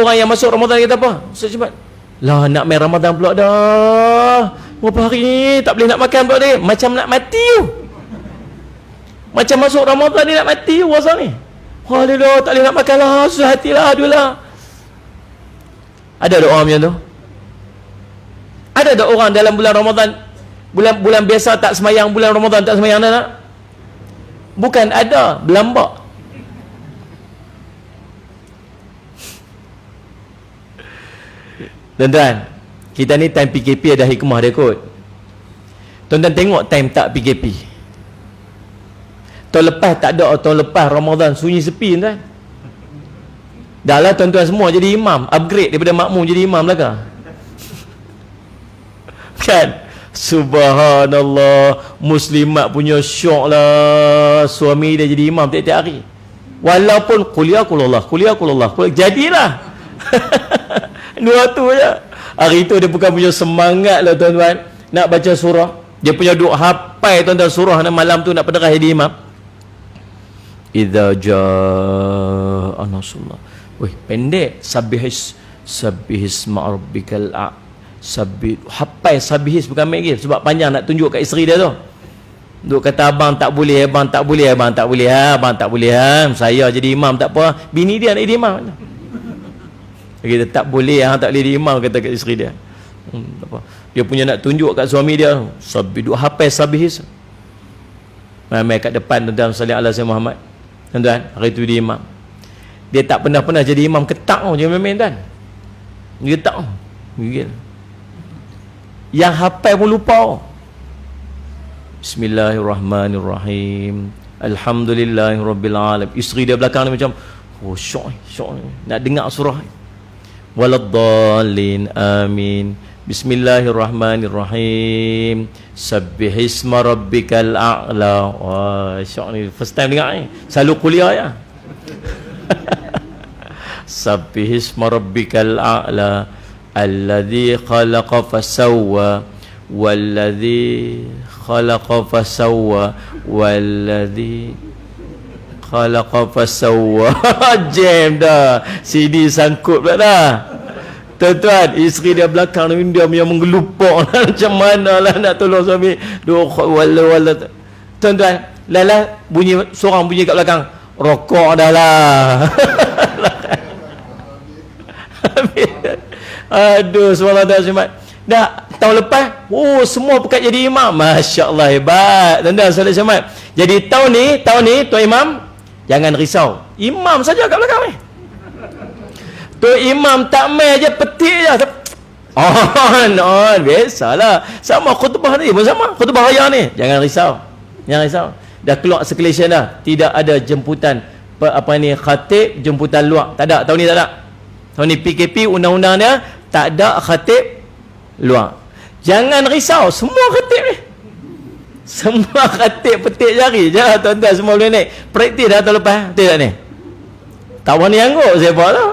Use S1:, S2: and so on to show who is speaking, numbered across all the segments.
S1: orang yang masuk Ramadan kita apa? Ustaz cepat. Lah nak main Ramadan pula dah. Berapa hari tak boleh nak makan pula dia. Macam nak mati tu. Macam masuk Ramadan ni nak mati tu puasa ni. Wallah tak boleh nak makan lah. Susah hati lah. Aduh lah. Ada tak orang macam tu? Ada tak orang dalam bulan Ramadan, bulan biasa tak semayang, bulan Ramadan tak semayang dah nak? Bukan ada, berlambak. Tuan-tuan, kita ni time PKP ada hikmah dia kot. Tuan-tuan tengok time tak PKP. Tahun lepas tak ada, tahun lepas Ramadan sunyi sepi tuan. Dah lah tuan-tuan semua jadi imam, upgrade daripada makmum jadi imam lah kah? Kan? Subhanallah, muslimat punya syok lah, suami dia jadi imam tiap-tiap hari. Walaupun kuliah-kulullah, jadilah. Dua tu je. Hari tu dia bukan punya semangat lah tuan-tuan nak baca surah. Dia punya duk hafal tuan-tuan surah malam tu nak penderah jadi imam. Idza jaa nasrullah. Weh, pendek. Sabbihis ma'rabbikal hafal sabihis bukan main lagi sebab panjang nak tunjuk kat isteri dia tu. Duk kata abang tak boleh. Saya jadi imam tak apa. Bini dia nak jadi imam. Dia tak boleh jadi imam kata kat isteri dia. Tak apa. Dia punya nak tunjuk kat suami dia. Duk hafal sabihis. Mai kat depan tuan-tuan sallallahu alaihi Muhammad. Tuan-tuan, hari tu dia imam. Dia tak pernah jadi imam, ketak je main-main tuan. Dia ketak. Gigil. Yang hafal pun lupa. Bismillahirrahmanirrahim. Alhamdulillahirabbil alamin. Isteri dia belakang ni macam syok. Nak dengar surah. Waladdallin amin. Bismillahirrahmanirrahim. Sabbihisma rabbikal a'la. Wah, syok ni first time dengar ni. Selalu kuliah ya. Sabbihisma rabbikal a'la alladhi khalaqa fasawwa walladhi khalaqa fasawwa walladhi khalaqa fasawwa. Jam dah. CD sangkut pula dah. Tuan-tuan, isteri dia belakang ni dia yang menggelupok macam mana lah nak tolong suami. Wala. Tuan-tuan, lala bunyi seorang bunyi kat belakang. Rokok dah lah. Aduh, subhanallah. Dah tahun lepas, semua pekat jadi imam. Masya-Allah, hebat. Tuan-tuan salih semat. Jadi tahun ni tuan imam, jangan risau. Imam saja kat belakang ni. Tuan imam tak main je, petik je. On, biasalah. Sama khutbah ni pun sama. Khutbah raya ni. Jangan risau. Dah keluar circulation dah. Tidak ada jemputan khatib jemputan luar. Tak ada. Tahun ni tak ada. Tahun ni PKP undang-undang dia tak ada khatib luar. Jangan risau, semua khatib ni. Semua khatib petik jari je tuan-tuan, semua boleh naik. Praktis dah tahun lepas. Betul tak ni? Tak berani angguk saya buat lah.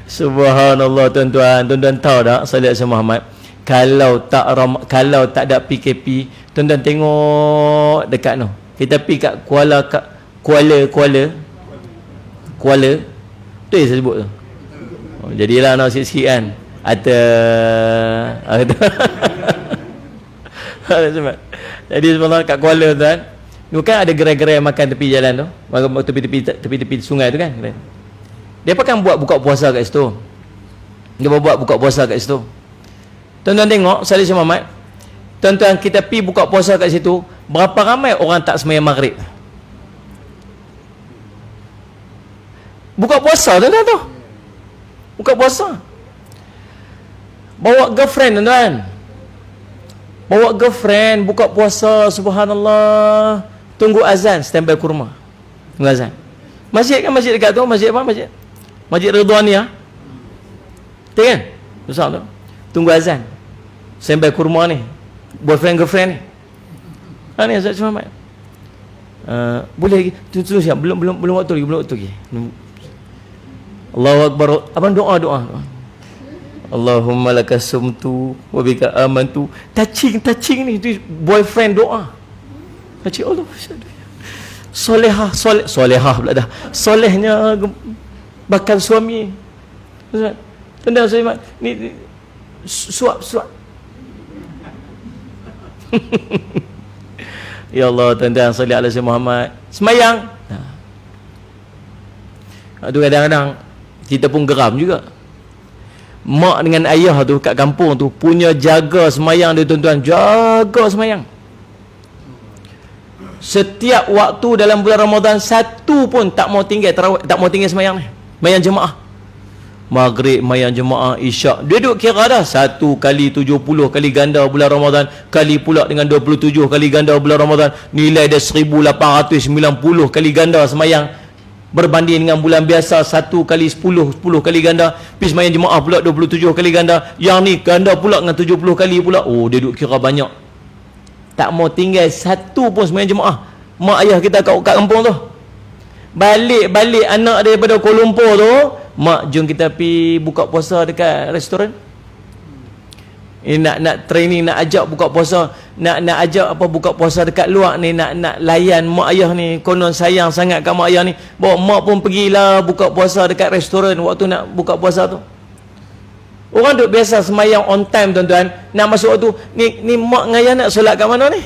S1: Subhanallah tuan-tuan. Tuan-tuan tahu tak Salih Hasan Muhammad, kalau tak ada PKP, tuan-tuan tengok dekat no. Kita pergi kat Kuala tu yang saya sebut tu. Jadilah nak sikit-sikit kan. Jadi sebenarnya kat Kuala tuan, bukan ada gerai-gerai makan tepi jalan tu, tepi-tepi sungai tu kan. Dia pakai buat buka puasa kat situ. Tuan-tuan tengok Salih Hasan Muhammad, tuan-tuan kita pergi buka puasa kat situ, berapa ramai orang tak sembahyang maghrib? Buka puasa tuan-tuan tu. Buka puasa. Bawa girlfriend tuan-tuan. Buka puasa, subhanallah. Tunggu azan, standby kurma. Tunggu azan. Masjid kan, masjid dekat tu, masjid apa? Masjid Ridwaniyah. Betul kan? Besar tu. Tunggu azan. Standby kurma ni. Boyfriend girlfriend ni. Ni Ustaz Muhammad. Boleh lagi. Tunggu siap. Belum waktu lagi. Allahu Akbar. Abang doa. Allahumma laka sumtu wa bika amantu. Touching ni boyfriend doa. Touching Allah. Solehah pula dah. Solehnya bakal suami. Tendang saya ni suap. Ya Allah, tendang salli ala Sayyidina Muhammad. Semayang. Aduh, kadang-kadang kita pun geram juga. Mak dengan ayah tu kat kampung tu punya jaga semayang dia, tuan-tuan. Jaga semayang. Setiap waktu dalam bulan Ramadan, satu pun tak mau tinggal tarawih, tak mau tinggal semayang ni. Semayang jemaah. Maghrib, semayang jemaah, isyak. Dia duduk kira dah. 1 kali 70 kali ganda bulan Ramadan, kali pula dengan 27 kali ganda bulan Ramadan. Nilai dia 1890 kali ganda semayang. Berbanding dengan bulan biasa 1 kali 10 kali ganda. Pergi semayang jemaah pula 27 kali ganda. Yang ni ganda pula dengan 70 kali pula. Oh, dia duduk kira banyak. Tak mau tinggal satu pun semayang jemaah. Mak ayah kita kat kampung tu, balik anak daripada Kuala Lumpur tu, mak jom kita pergi buka puasa dekat restoran. Nak training, nak ajak buka puasa, nak ajak apa buka puasa dekat luar ni, nak layan mak ayah ni, konon sayang sangat kat mak ayah ni. Bawa mak pun pergilah buka puasa dekat restoran waktu nak buka puasa tu. Orang duk biasa semayang on time, tuan-tuan. Nak masuk waktu ni mak dengan ayah nak solat kat mana ni?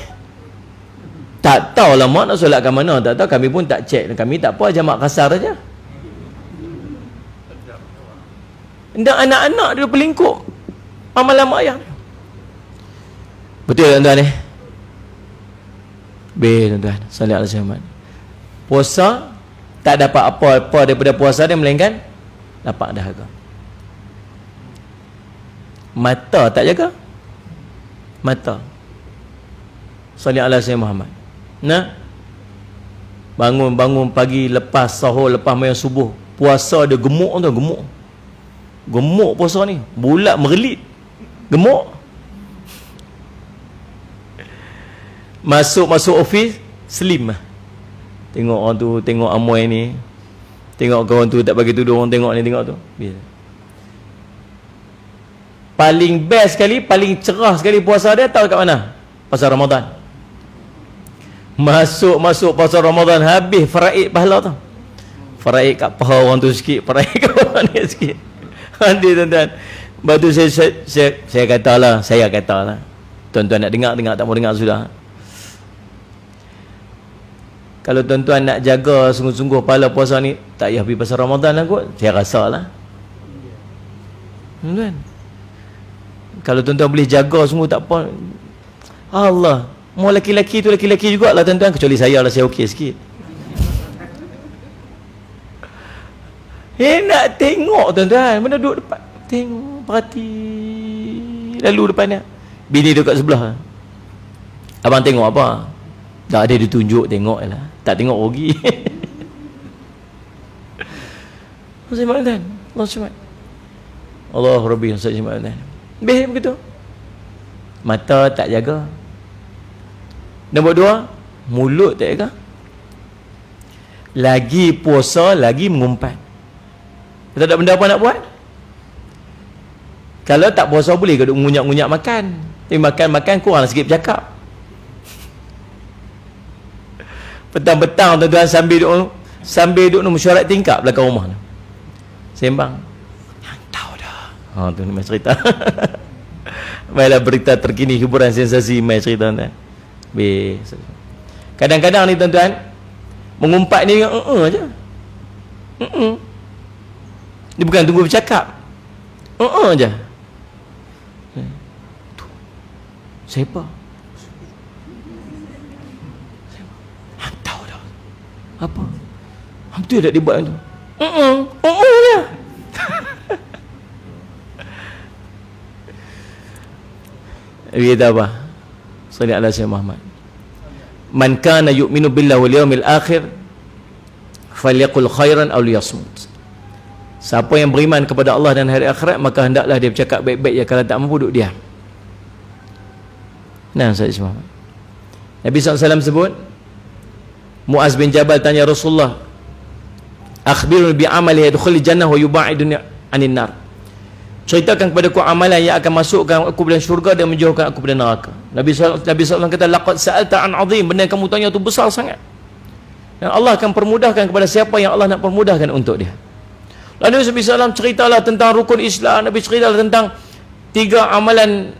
S1: Tak tahulah mak nak solat kat mana, tak tahu, kami pun tak check. Kami tak apa, jamak kasar aja. Dan anak-anak dia pelingkup amalan mak ayah. Betul tuan-tuan ni? Tuan-tuan, salih ala Muhammad. Puasa tak dapat apa-apa daripada puasa dia, melainkan dapat dahaga. Mata tak jaga. Mata. Salih ala Muhammad. Nah, bangun pagi lepas sahur, lepas mayang subuh, puasa dia gemuk tu, gemuk puasa ni, bulat merelit, gemuk. Masuk office slim. Tengok orang tu, tengok amoy ni, tengok kawan tu tak bagi tudung, tengok ni, tengok tu. Bila paling best sekali, paling cerah sekali puasa dia, tahu kat mana? Pasal Ramadan. Masuk pasal Ramadan, habis faraid pahala tu. Faraid kat paha orang tu sikit, faraid kat orang ni sikit. Nanti tuan-tuan, lepas tu saya katalah, tuan-tuan nak dengar, tak mau dengar sudah. Kalau tuan-tuan nak jaga sungguh-sungguh pahala puasa ni, tak payah pergi pasal Ramadan lah kot, saya rasa lah. Tuan-tuan, kalau tuan-tuan boleh jaga sungguh, tak apa. Allah, mau laki-laki tu laki-laki jugalah tuan-tuan, kecuali saya lah, saya okey sikit. Nak tengok tuan-tuan, mana duduk depan, tengok, perhati, lalu depannya bini duduk kat sebelah. Abang tengok apa? Tak ada ditunjuk, tengok je lah, tak tengok rugi. Allah Rabbi Bih begitu. Mata tak jaga. Nombor 2, mulut tak jaga. Lagi puasa, lagi mengumpat. Tak ada benda apa nak buat. Kalau tak puasa boleh ke duk ngunyak-ngunyak makan. Tapi makan kurang sikit bercakap. Petang-petang tuan-tuan sambil duk mesyuarat tingkap belakang rumah. Sembang. Hang tahu dah. Tu ni mai cerita. Mainlah berita terkini, hiburan sensasi, mai cerita tuan. Kadang-kadang ni tuan-tuan, mengumpat ni aja. Dia bukan tunggu bercakap. Aja. Siapa? Hang tahu dah. Apa? Hang tu dah dibuat tu. Je. Dia apa? Sallallahu alaihi Muhammad. Man kana yu'minu billahi wal yawmil akhir falyaqul khairan aw liyasmut. Siapa yang beriman kepada Allah dan hari akhirat, maka hendaklah dia bercakap baik-baik, ya kalau tak mampu duduk diam. Nah, Sallallahu Muhammad. Nabi SAW sebut, Muaz bin Jabal tanya Rasulullah, akhbiruni bi amali yadkhulul jannah wa yub'iduni 'anil nar. Ceritakan kepada aku amalan yang akan masukkan aku dalam syurga dan menjauhkan aku dari neraka. Nabi SAW kata, laqad sa'alta an 'azim, benda yang kamu tanya tu besar sangat. Dan Allah akan permudahkan kepada siapa yang Allah nak permudahkan untuk dia. Lalu Nabi SAW ceritalah tentang rukun Islam, Nabi ceritalah tentang 3 amalan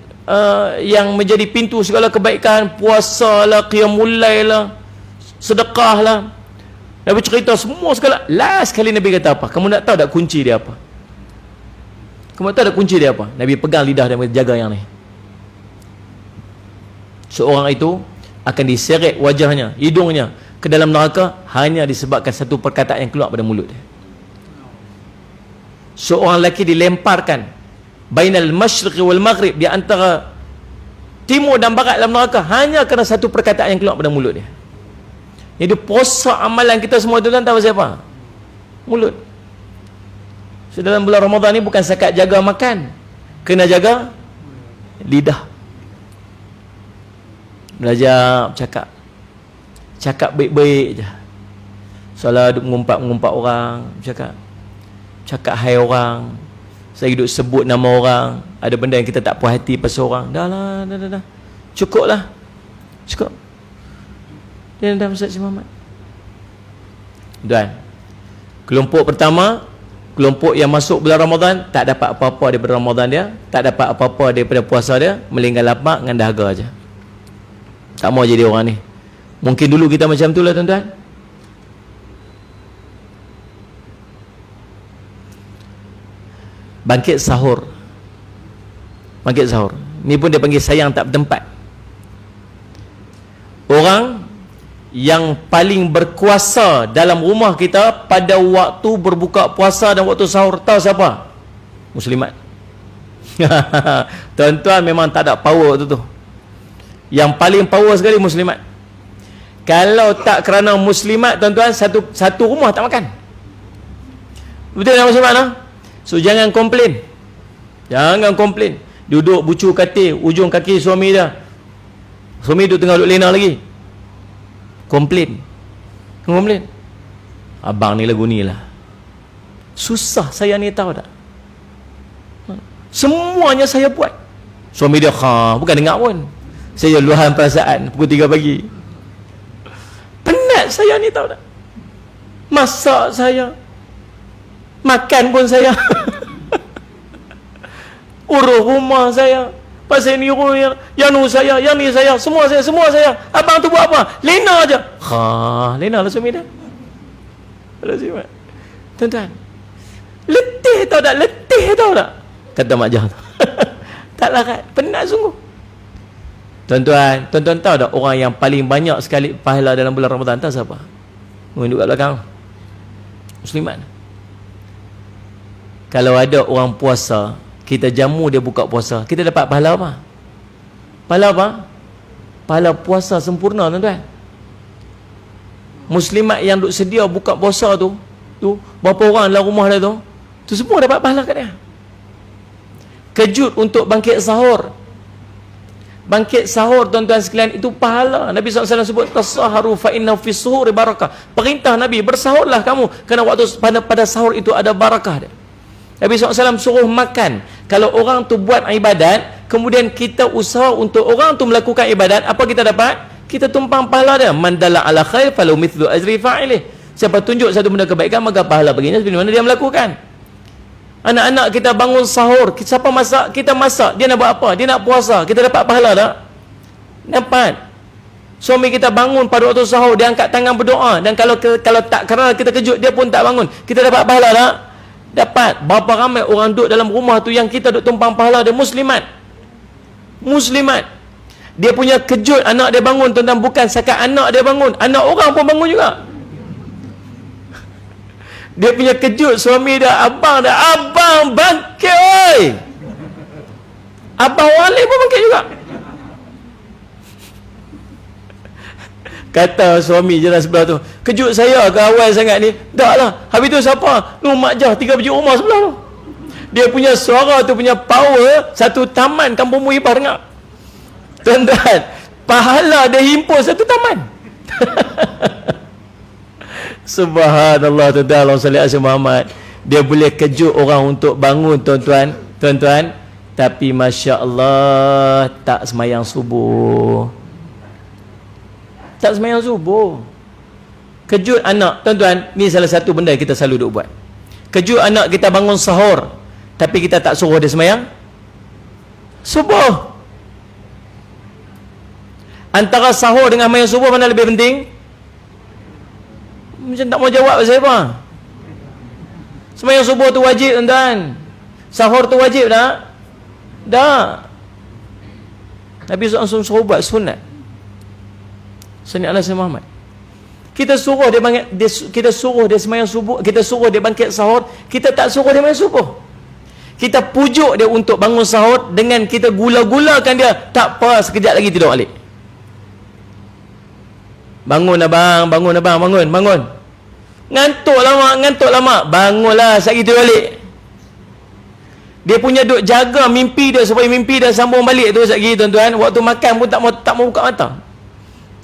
S1: yang menjadi pintu segala kebaikan, puasa lah, qiyamul lail lah, sedekah lah. Nabi cerita semua segala. Last kali Nabi kata apa? Kamu nak tahu tak kunci dia apa? Kamu nak tahu tak kunci dia apa? Nabi pegang lidah dia, jaga yang ni. Seorang itu akan diseret wajahnya, hidungnya ke dalam neraka hanya disebabkan satu perkataan yang keluar pada mulut dia. Seorang lelaki dilemparkan bainal masyriqi wal maghrib, di antara timur dan barat dalam neraka hanya kerana satu perkataan yang keluar pada mulut dia. Jadi puasa amalan kita semua tu tahu siapa? Mulut. So, dalam bulan Ramadan ni bukan sekat jaga makan, kena jaga lidah. Belajar cakap baik-baik je. Soalah duk mengumpat orang, cakap hai orang. Saya duduk sebut nama orang, ada benda yang kita tak puas hati pasal orang. Dah. Cukuplah. Cukup. Dia dah Ustaz Muhammad. Dan kelompok pertama, kelompok yang masuk bulan Ramadan tak dapat apa-apa daripada Ramadan dia, tak dapat apa-apa daripada puasa dia, melingkar lapak dengan dahaga aja. Tak mau jadi orang ni. Mungkin dulu kita macam tu lah tuan-tuan. Bangkit sahur. Ni pun dia panggil sayang tak bertempat. Orang yang paling berkuasa dalam rumah kita pada waktu berbuka puasa dan waktu sahur, tahu siapa? Muslimat. Tuan-tuan memang tak ada power tu. Yang paling power sekali Muslimat. Kalau tak kerana Muslimat, tuan-tuan, satu rumah tak makan. Betul tak Muslimat? So jangan komplain. Duduk bucu katil ujung kaki suami dia. Suami duduk tengah duduk lena lagi. Komplain. Abang ni lagu ni lah. Susah saya ni, tahu tak? Semuanya saya buat. Suami dia bukan dengar pun. Saya luahan perasaan pukul 3 pagi. Penat saya ni, tahu tak? Masak saya, makan pun saya. Urus rumah saya, pasal ni yang nu saya, yang ni saya, semua saya. Abang tu buat apa? Lena aja. Lena lah suami dia. Tuan-tuan, letih tahu tak? Kata Mak Jah tu. Tak larat, penat sungguh. Tuan-tuan tahu tak orang yang paling banyak sekali pahala dalam bulan Ramadan, tahu siapa? Duduk kat belakang. Muslimat. Kalau ada orang puasa, kita jamu dia buka puasa, kita dapat pahala apa? Pahala puasa sempurna, tuan-tuan. Muslimat yang duk sedia buka puasa tu berapa orang dalam rumah dia tu semua dapat pahala kat dia. Kejut untuk bangkit sahur. Tuan-tuan sekalian, itu pahala. Nabi SAW sebut tasaharu fa inna fi suhuri barakah. Perintah Nabi, bersahurlah kamu kerana waktu pada sahur itu ada barakah dia. Nabi SAW suruh makan. Kalau orang tu buat ibadat, kemudian kita usaha untuk orang tu melakukan ibadat, apa kita dapat? Kita tumpang pahala dia. Man dalla ala khair falau mithlu ajri fa'ilih. Siapa tunjuk satu benda kebaikan, maka pahala baginya seperti mana dia melakukan. Anak-anak kita bangun sahur, siapa masak? Kita masak. Dia nak buat apa? Dia nak puasa. Kita dapat pahala tak? Dapat. Suami kita bangun pada waktu sahur, dia angkat tangan berdoa, dan kalau tak kerana kita kejut, dia pun tak bangun, kita dapat pahala tak? Dapat. Berapa ramai orang duduk dalam rumah tu yang kita duduk tumpang pahala dia? Muslimat. Dia punya kejut anak dia bangun, tuan-tuan, bukan sekat anak dia bangun, anak orang pun bangun juga. Dia punya kejut suami dia, abang bangkit oi. Abang Wali pun bangkit juga. Kata suami je lah sebelah tu, kejut saya ke awal sangat ni? Tak lah. Habis tu siapa? Mak Jah 3 biji rumah sebelah tu. Dia punya suara tu punya power, satu taman Kampung Muhibah dengar. Tuan-tuan, pahala dia himpun satu taman. Subhanallah, tuan-tuan. Allahumma salli ala Muhammad. Dia boleh kejut orang untuk bangun, tuan-tuan. Tapi Masya Allah, tak semayang subuh. Kejut anak, tuan-tuan. Ni salah satu benda yang kita selalu duk buat. kejut anak kita bangun sahur, tapi kita tak suruh dia sembahyang subuh. Antara sahur dengan sembahyang subuh mana lebih penting? Macam tak mau jawab pasal apa? Sembahyang subuh tu wajib, tuan-tuan. Sahur tu wajib tak? Tak. Nabi SAW suruh buat sunat. Sunat Allah Sayyidina Muhammad. Kita suruh dia bangkit, kita suruh dia sembahyang subuh, kita suruh dia bangkit sahur, kita tak suruh dia sembahyang subuh. Kita pujuk dia untuk bangun sahur dengan kita gula-gulakan dia, tak apa, sekejap lagi tidur balik. Bangun abang, bangun abang, bangun, bangun. Ngantuk lama, bangunlah, sekejap lagi tidur balik. Dia punya duk jaga mimpi dia supaya mimpi dia sambung balik tu sekejap lagi, tuan-tuan. Waktu makan pun tak mau buka mata.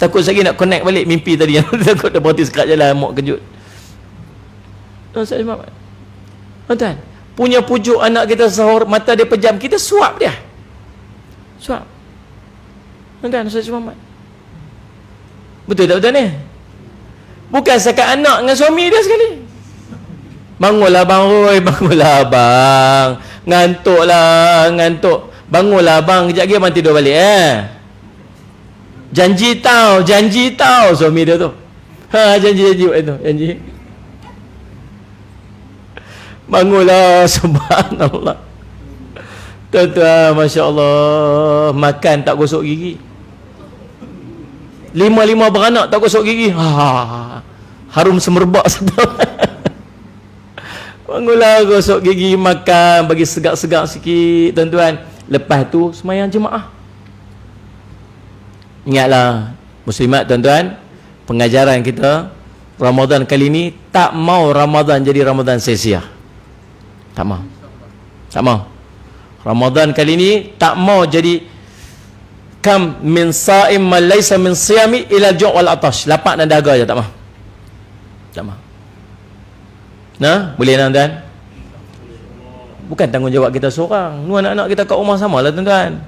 S1: Takut sekejap nak connect balik mimpi tadi yang takut dia berhenti sekat jalan, mok kejut. Tuan-tuan, punya pujuk anak kita sahur, mata dia pejam, kita suap dia. Suap. Tuan-tuan, Ustaz Muhammad. Betul tak betul ni? Bukan sekat anak dengan suami dia sekali. Bangunlah bang Roy, bangunlah bang. Ngantuk. Bangunlah bang, kejap lagi abang tidur balik Janji tau suami dia tu. Janji itu, janji. Bangunlah, subhanallah. Tuan-tuan, masya-Allah, makan tak gosok gigi. 5 beranak tak gosok gigi. Harum semerbak sedap. Bangunlah, gosok gigi, makan, bagi segar-segar sikit, tuan-tuan. Lepas tu sembahyang jemaah. Ingatlah muslimat, tuan-tuan, pengajaran kita Ramadan kali ni tak mau Ramadan jadi Ramadan sia-sia. Tak mau. Ramadan kali ni tak mau jadi kam min sa'im man laysa min siyami ila ju' wal atash. Lapar dan dahaga je, tak mau. Nah, boleh tuan-tuan? Bukan tanggungjawab kita seorang. Nu anak-anak kita kat rumah samalah, tuan-tuan.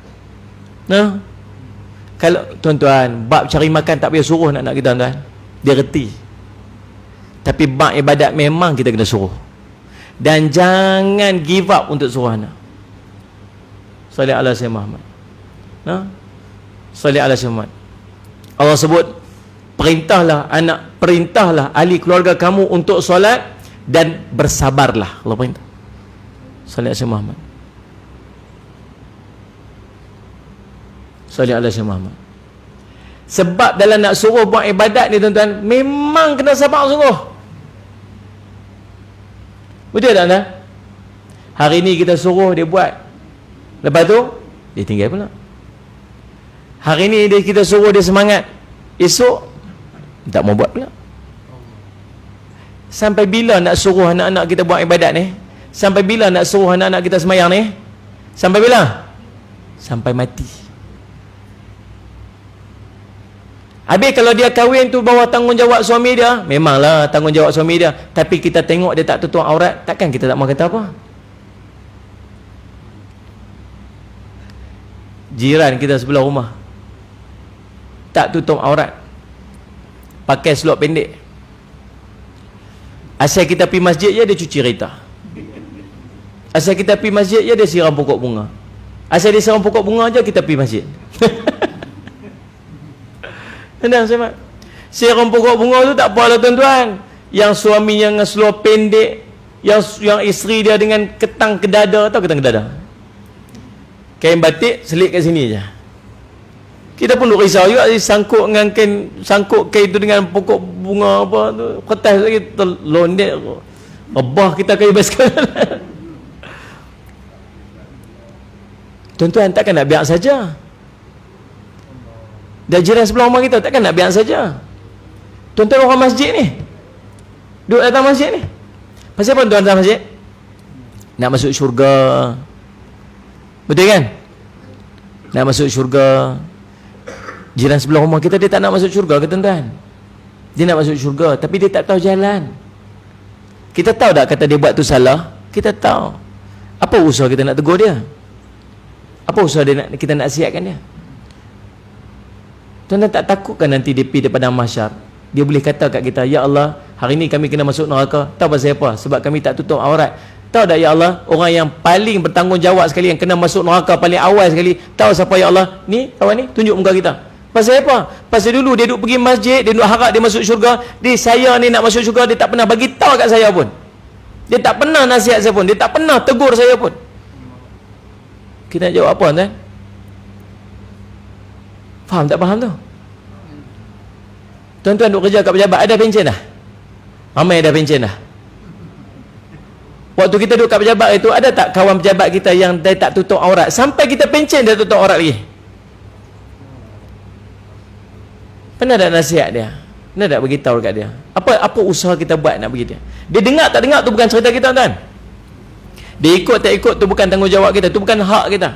S1: Nah, kalau tuan-tuan bab cari makan tak payah suruh anak-anak kita, tuan-tuan. Dia reti. Tapi bab ibadat memang kita kena suruh. Dan jangan give up untuk suruh anak. Salih ala Sayyidina Muhammad. Nah, salih ala Sayyidina Muhammad. Allah sebut, perintahlah ahli keluarga kamu untuk solat dan bersabarlah. Allah perintah. Salih ala Sayyidina Muhammad. Salih ala Sayyidina Muhammad. Sebab dalam nak suruh buat ibadat ni, tuan-tuan, memang kena sabar sungguh. Betul tak, tuan? Hari ni kita suruh dia buat, lepas tu dia tinggal pula. Hari ni kita suruh dia semangat, esok tak mau buat pula. Sampai bila nak suruh anak-anak kita buat ibadat ni? Sampai bila nak suruh anak-anak kita sembahyang ni? Sampai bila? Sampai mati. Habis kalau dia kahwin tu bawah tanggungjawab suami dia, memanglah tanggungjawab suami dia, tapi kita tengok dia tak tutup aurat, takkan kita tak mau kata apa? Jiran kita sebelah rumah tak tutup aurat, pakai selop pendek, asal kita pergi masjid je dia cuci kereta, asal kita pergi masjid je dia siram pokok bunga, asal dia siram pokok bunga je kita pergi masjid. Siram pokok bunga tu tak apalah, tuan-tuan. Yang suaminya dengan seluar pendek, yang isteri dia dengan ketang kedada. Tahu ketang kedada? Kain batik selit kat sini je. Kita pun duk risau juga, sangkut dengan kain tu dengan pokok bunga apa tu, kertas lagi terlondek. Rebah kita kain basikal. Tuan-tuan, takkan nak biar saja. Dan jiran sebelah rumah kita takkan nak biar saja. Tuan-tuan orang masjid ni, duduk datang masjid ni, pasal apa tuan datang masjid? Nak masuk syurga. Betul kan? Nak masuk syurga. Jiran sebelah rumah kita, dia tak nak masuk syurga ke, tuan-tuan? Dia nak masuk syurga, tapi dia tak tahu jalan. Kita tahu tak kata dia buat tu salah? Kita tahu. Apa usaha kita nak tegur dia? Apa usaha kita nak nasihatkan dia? Tuan-tuan tak takutkan nanti dia pergi daripada mahsyar, dia boleh kata kat kita, ya Allah, hari ni kami kena masuk neraka. Tahu pasal apa? Sebab kami tak tutup aurat. Tahu tak ya Allah, orang yang paling bertanggungjawab sekali, yang kena masuk neraka paling awal sekali, tahu siapa ya Allah? Ni, kawan ni, tunjuk muka kita. Pasal apa? Pasal dulu dia duk pergi masjid, dia duk harap dia masuk syurga. Dia, saya ni nak masuk syurga, dia tak pernah bagi tahu kat saya pun. Dia tak pernah nasihat saya pun, dia tak pernah tegur saya pun. Kita nak jawab apa tuan? Faham tak faham tu? Tuan-tuan duk kerja kat pejabat, ada pencen dah? Ramai ada pencen dah. Waktu kita duduk kat pejabat itu, ada tak kawan pejabat kita yang dia tak tutup aurat? Sampai kita pencen dia tutup aurat lagi. Pernah tak nasihat dia? Pernah tak beritahu dekat dia? Apa usaha kita buat nak bagi dia? Dia dengar tak dengar tu bukan cerita kita tuan. Dia ikut tak ikut tu bukan tanggungjawab kita, tu bukan hak kita.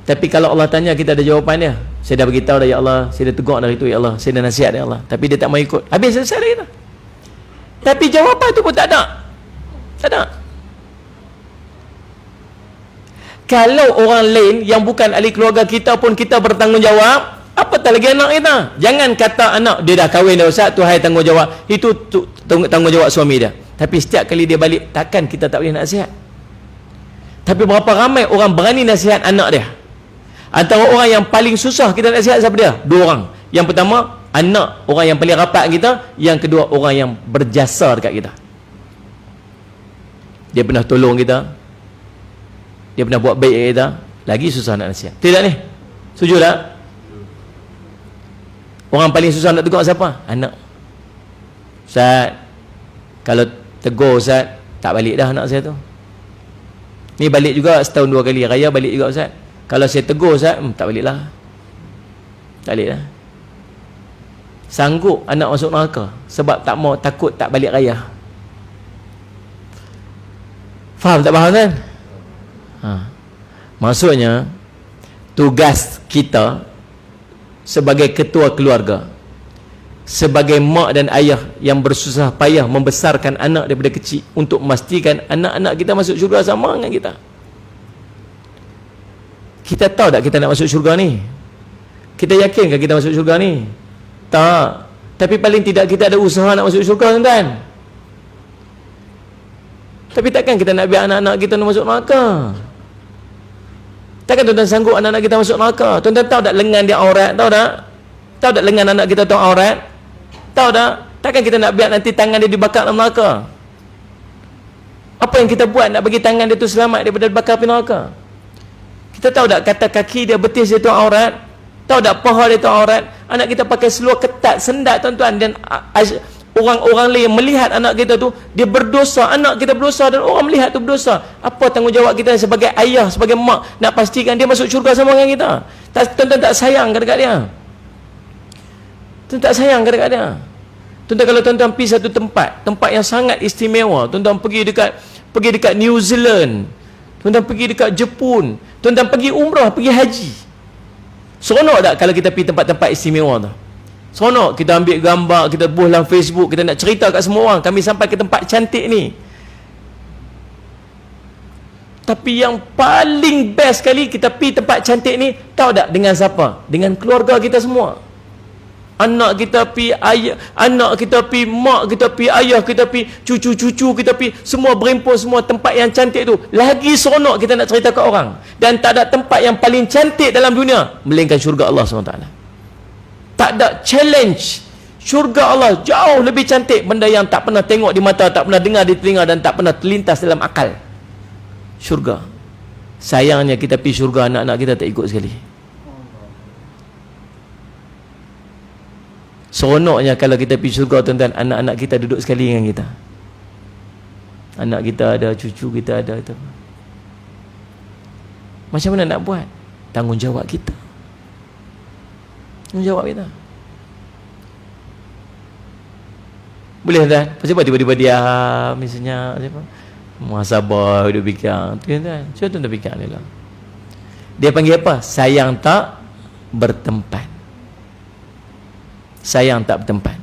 S1: Tapi kalau Allah tanya, kita ada jawapan dia. Saya dah beritahu dah ya Allah, saya dah tegur dari tu ya Allah, saya dah nasihat ya Allah, tapi dia tak mau ikut. Habis selesai dah kita. Tapi jawapan tu pun tak ada. Tak ada. Kalau orang lain yang bukan ahli keluarga kita pun kita bertanggungjawab, apa tak lagi anak kita? Jangan kata anak dia dah kahwin dah Ustaz, tu hai tanggungjawab. Itu tanggungjawab suami dia. Tapi setiap kali dia balik, takkan kita tak boleh nasihat? Tapi berapa ramai orang berani nasihat anak dia? Antara orang yang paling susah kita nasihat siapa dia? Dua orang. Yang pertama, anak, orang yang paling rapat kita. Yang kedua, orang yang berjasa dekat kita. Dia pernah tolong kita, dia pernah buat baik dekat kita, lagi susah nak nasihat. Tidak ni? Setuju tak? Orang paling susah nak tegur siapa? Anak. Ustaz, kalau tegur Ustaz, tak balik dah anak saya tu. Ni balik juga setahun dua kali, raya balik juga Ustaz. Kalau saya tegur Ustaz, tak balik lah. Tak balik lah. Sanggup anak masuk neraka sebab tak mau, takut tak balik raya. Faham tak faham kan? Maksudnya tugas kita sebagai ketua keluarga, sebagai mak dan ayah yang bersusah payah membesarkan anak daripada kecil, untuk memastikan anak-anak kita masuk syurga sama dengan kita. Kita tahu tak kita nak masuk syurga ni? Kita yakinkah kita masuk syurga ni? Tak. Tapi paling tidak kita ada usaha nak masuk syurga tuan-tuan. Tapi takkan kita nak biar anak-anak kita nak masuk neraka? Takkan tuan-tuan sanggup anak-anak kita masuk neraka? Tuan-tuan tahu tak lengan dia aurat? Tahu tak? Tahu tak lengan anak kita tu aurat? Tahu tak? Takkan kita nak biar nanti tangan dia dibakar dalam neraka? Apa yang kita buat nak bagi tangan dia tu selamat daripada dibakar api neraka? Kita tahu tak kata kaki dia, betis dia tu aurat? Tahu tak paha dia tu aurat? Anak kita pakai seluar ketat, sendat tuan-tuan, dan orang-orang lain melihat anak kita tu dia berdosa, anak kita berdosa, dan orang melihat tu berdosa. Apa tanggungjawab kita sebagai ayah, sebagai mak, nak pastikan dia masuk syurga sama dengan kita? Tuan-tuan tak sayang dekat dia? Tuan tak sayang dekat dia? Tuan-tuan, kalau tuan-tuan pergi satu tempat yang sangat istimewa, tuan-tuan pergi dekat New Zealand, tuan-tuan pergi dekat Jepun, tuan-tuan pergi umrah, pergi haji, seronok tak kalau kita pergi tempat-tempat istimewa tu? Seronok, kita ambil gambar, kita post dalam Facebook, kita nak cerita kat semua orang, kami sampai ke tempat cantik ni. Tapi yang paling best sekali kita pergi tempat cantik ni, tahu tak dengan siapa? Dengan keluarga kita semua. Anak kita pi, ayah, anak kita pi, mak kita pi, ayah kita pi, cucu-cucu kita pi, semua berhimpun, semua tempat yang cantik tu. Lagi seronok kita nak cerita ke orang. Dan tak ada tempat yang paling cantik dalam dunia melainkan syurga Allah SWT. Tak ada challenge. Syurga Allah jauh lebih cantik, benda yang tak pernah tengok di mata, tak pernah dengar di telinga, dan tak pernah terlintas dalam akal. Syurga. Sayangnya kita pi syurga, anak-anak kita tak ikut sekali. Seronoknya kalau kita pergi syurga tuan-tuan, anak-anak kita duduk sekali dengan kita. Anak kita ada, cucu kita ada itu. Macam mana nak buat? Tanggungjawab kita. Tanggungjawab kita. Boleh tuan? Pasal apa tiba-tiba diam, misalnya muhasabah, duduk fikir. Tuan-tuan, cuba tuan-tuan fikir ni lah. Dia panggil apa? Sayang tak bertempat. Sayang tak bertempat.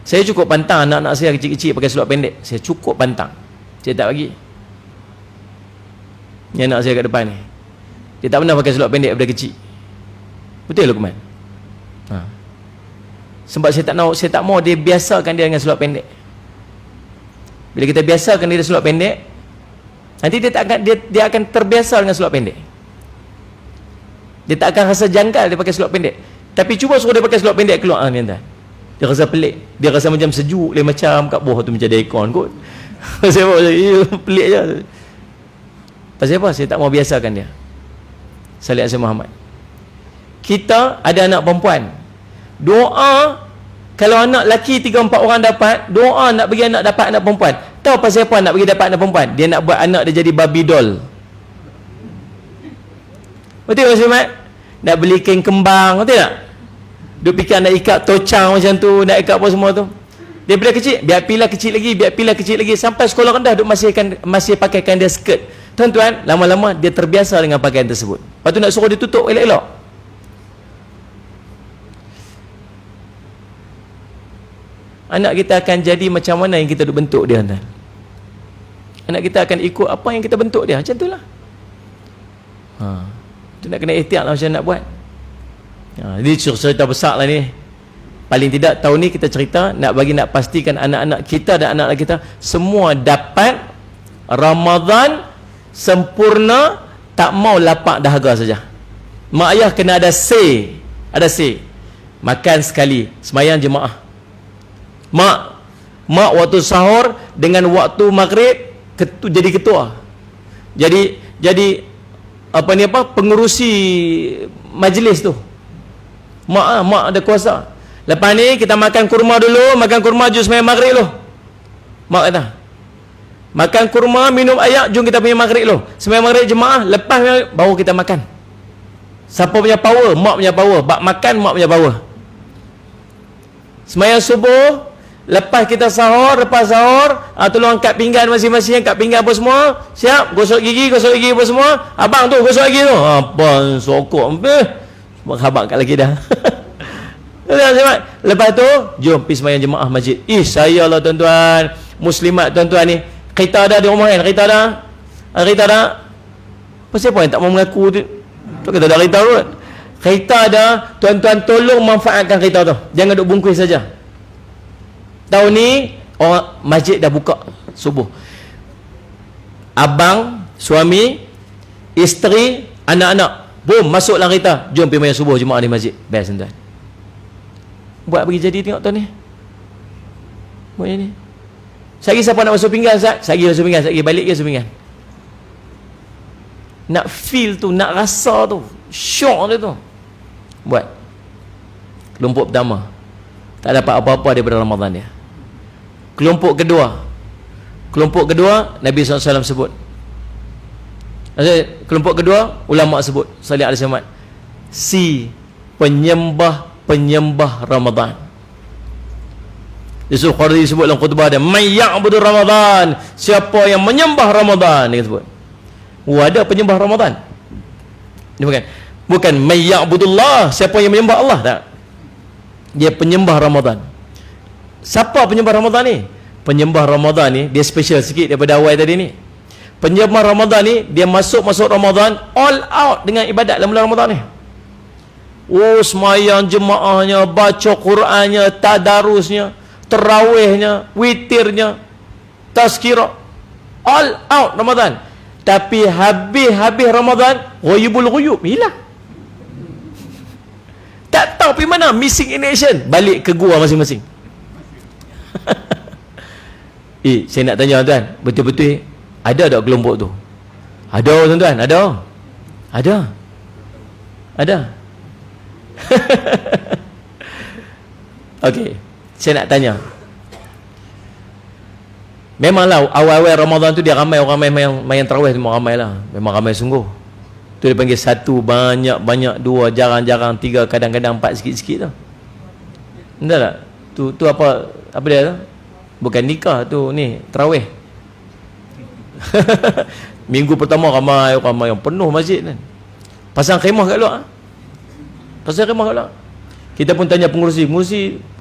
S1: Saya cukup pantang anak-anak saya kecil-kecil pakai seluar pendek. Saya cukup pantang. Saya tak bagi. Ni anak saya kat depan ni, dia tak pernah pakai seluar pendek daripada kecil. Betul Luqman? Sebab saya tak mau dia biasakan dia dengan seluar pendek. Bila kita biasakan dia seluar pendek, nanti dia akan terbiasa dengan seluar pendek. Dia tak akan rasa janggal dia pakai seluar pendek. Tapi cuba suruh dia pakai seluar pendek keluar ni tuan. Dia rasa pelik. Dia rasa macam sejuk, dia macam kat bawah tu macam ada aircon kot. Saya pelik je. Pasal apa? Saya tak mau biasakan dia. Salih Asy Muhammad. Kita ada anak perempuan. Doa kalau anak lelaki 3-4 orang dapat, doa nak bagi anak dapat anak perempuan. Tahu pasal apa nak bagi dapat anak perempuan? Dia nak buat anak dia jadi baby doll. Betul tak Mat? Nak beli kain kembang, betul tak? Dia fikir nak ikat tocang macam tu, nak ikat apa semua tu. Dia bila kecil, biar pilah kecil lagi sampai sekolah rendah duk masih pakaikan dia skirt. Tuan-tuan, lama-lama dia terbiasa dengan pakaian tersebut. Lepas tu nak suruh dia tutup elok-elok. Anak kita akan jadi macam mana yang kita duk bentuk dia, tuan. Anak kita akan ikut apa yang kita bentuk dia, macam itulah. Tu nak kena ikhtiar lah macam nak buat. Jadi cerita besar lah ni. Paling tidak tahun ni kita cerita nak pastikan anak-anak kita dan anak-anak kita semua dapat Ramadan sempurna, tak mau lapak dahaga saja. Mak ayah kena ada say. Makan sekali, semayang jemaah. Mak waktu sahur dengan waktu maghrib jadi ketua. Jadi pengurusi majlis tu. Mak ada kuasa. Lepas ni kita makan kurma dulu, makan kurma jus semayang maghrib dulu. Mak kata, makan kurma, minum air, jom kita punya maghrib dulu. Semayang maghrib jemaah, lepas baru kita makan. Siapa punya power? Mak punya power. Bak makan, mak punya power. Semayang subuh, lepas kita sahur, tolong angkat pinggan masing-masing, angkat pinggan apa semua. Siap, gosok gigi apa semua. Abang tu gosok gigi tu. Abang sokok. Khabar kat lagi dah. Lepas tu jom pergi sembahyang jemaah masjid. Saya lah tuan-tuan, muslimat tuan-tuan ni, kita ada di rumah kan? Kita ada. Pasal apa yang tak mau mengaku tu? Tu kita ada kereta kot. Kereta ada, tuan-tuan tolong manfaatkan kereta tu. Jangan duk bungkus saja. Tahun ni orang masjid dah buka subuh. Abang, suami, isteri, anak-anak, boom, masuk dalam kereta. Jom pergi sembahyang subuh jemaah di masjid. Best tuan. Buat bagi jadi tengok tuan ni. Buat ni. Sagi siapa nak masuk pinggan, Ustaz? Sagi masuk pinggan, sagi balik ke masuk pinggan. Nak feel tu, nak rasa tu, syok dia tu. Buat. Kelompok pertama tak dapat apa-apa daripada Ramadan dia. Kelompok kedua Nabi SAW sebut. Kelompok kedua ulama sebut, Salih Alaihi Wasallam, si penyembah Ramadan. Yusuf Qardi sebut dalam khutbah dia, may ya'budu Ramadan, siapa yang menyembah Ramadan, dia sebut. Ada penyembah Ramadan. Ini bukan may ya'budullah, siapa yang menyembah Allah, tak. Dia penyembah Ramadan. Siapa penyembah Ramadan ni? Penyembah Ramadan ni dia special sikit daripada awal tadi ni. Penyembah Ramadan ni dia masuk Ramadan all out dengan ibadat dalam bulan Ramadan ni. Semayang jemaahnya, baca Qurannya, tadarusnya, tarawihnya, witirnya, tazkirah, all out Ramadan. Tapi habis Ramadan, ghuyub, hilang. Tak tahu pergi mana, missing in action, balik ke gua masing-masing. Saya nak tanya tuan, betul-betul ada tak kelompok tu? Ada tuan-tuan, ada. Okey, saya nak tanya. Memanglah awal-awal Ramadan tu dia ramai orang main tarawih, memang ramai lah. Memang ramai sungguh. Tu dia panggil satu, banyak, dua, jarang-jarang, tiga, kadang-kadang empat, sikit-sikit tu. Entah tak? Tu apa dia tu? Bukan nikah tu, ni tarawih. Minggu pertama ramai yang penuh masjid kan. Pasang khemah kat luar. Kita pun tanya pengurusi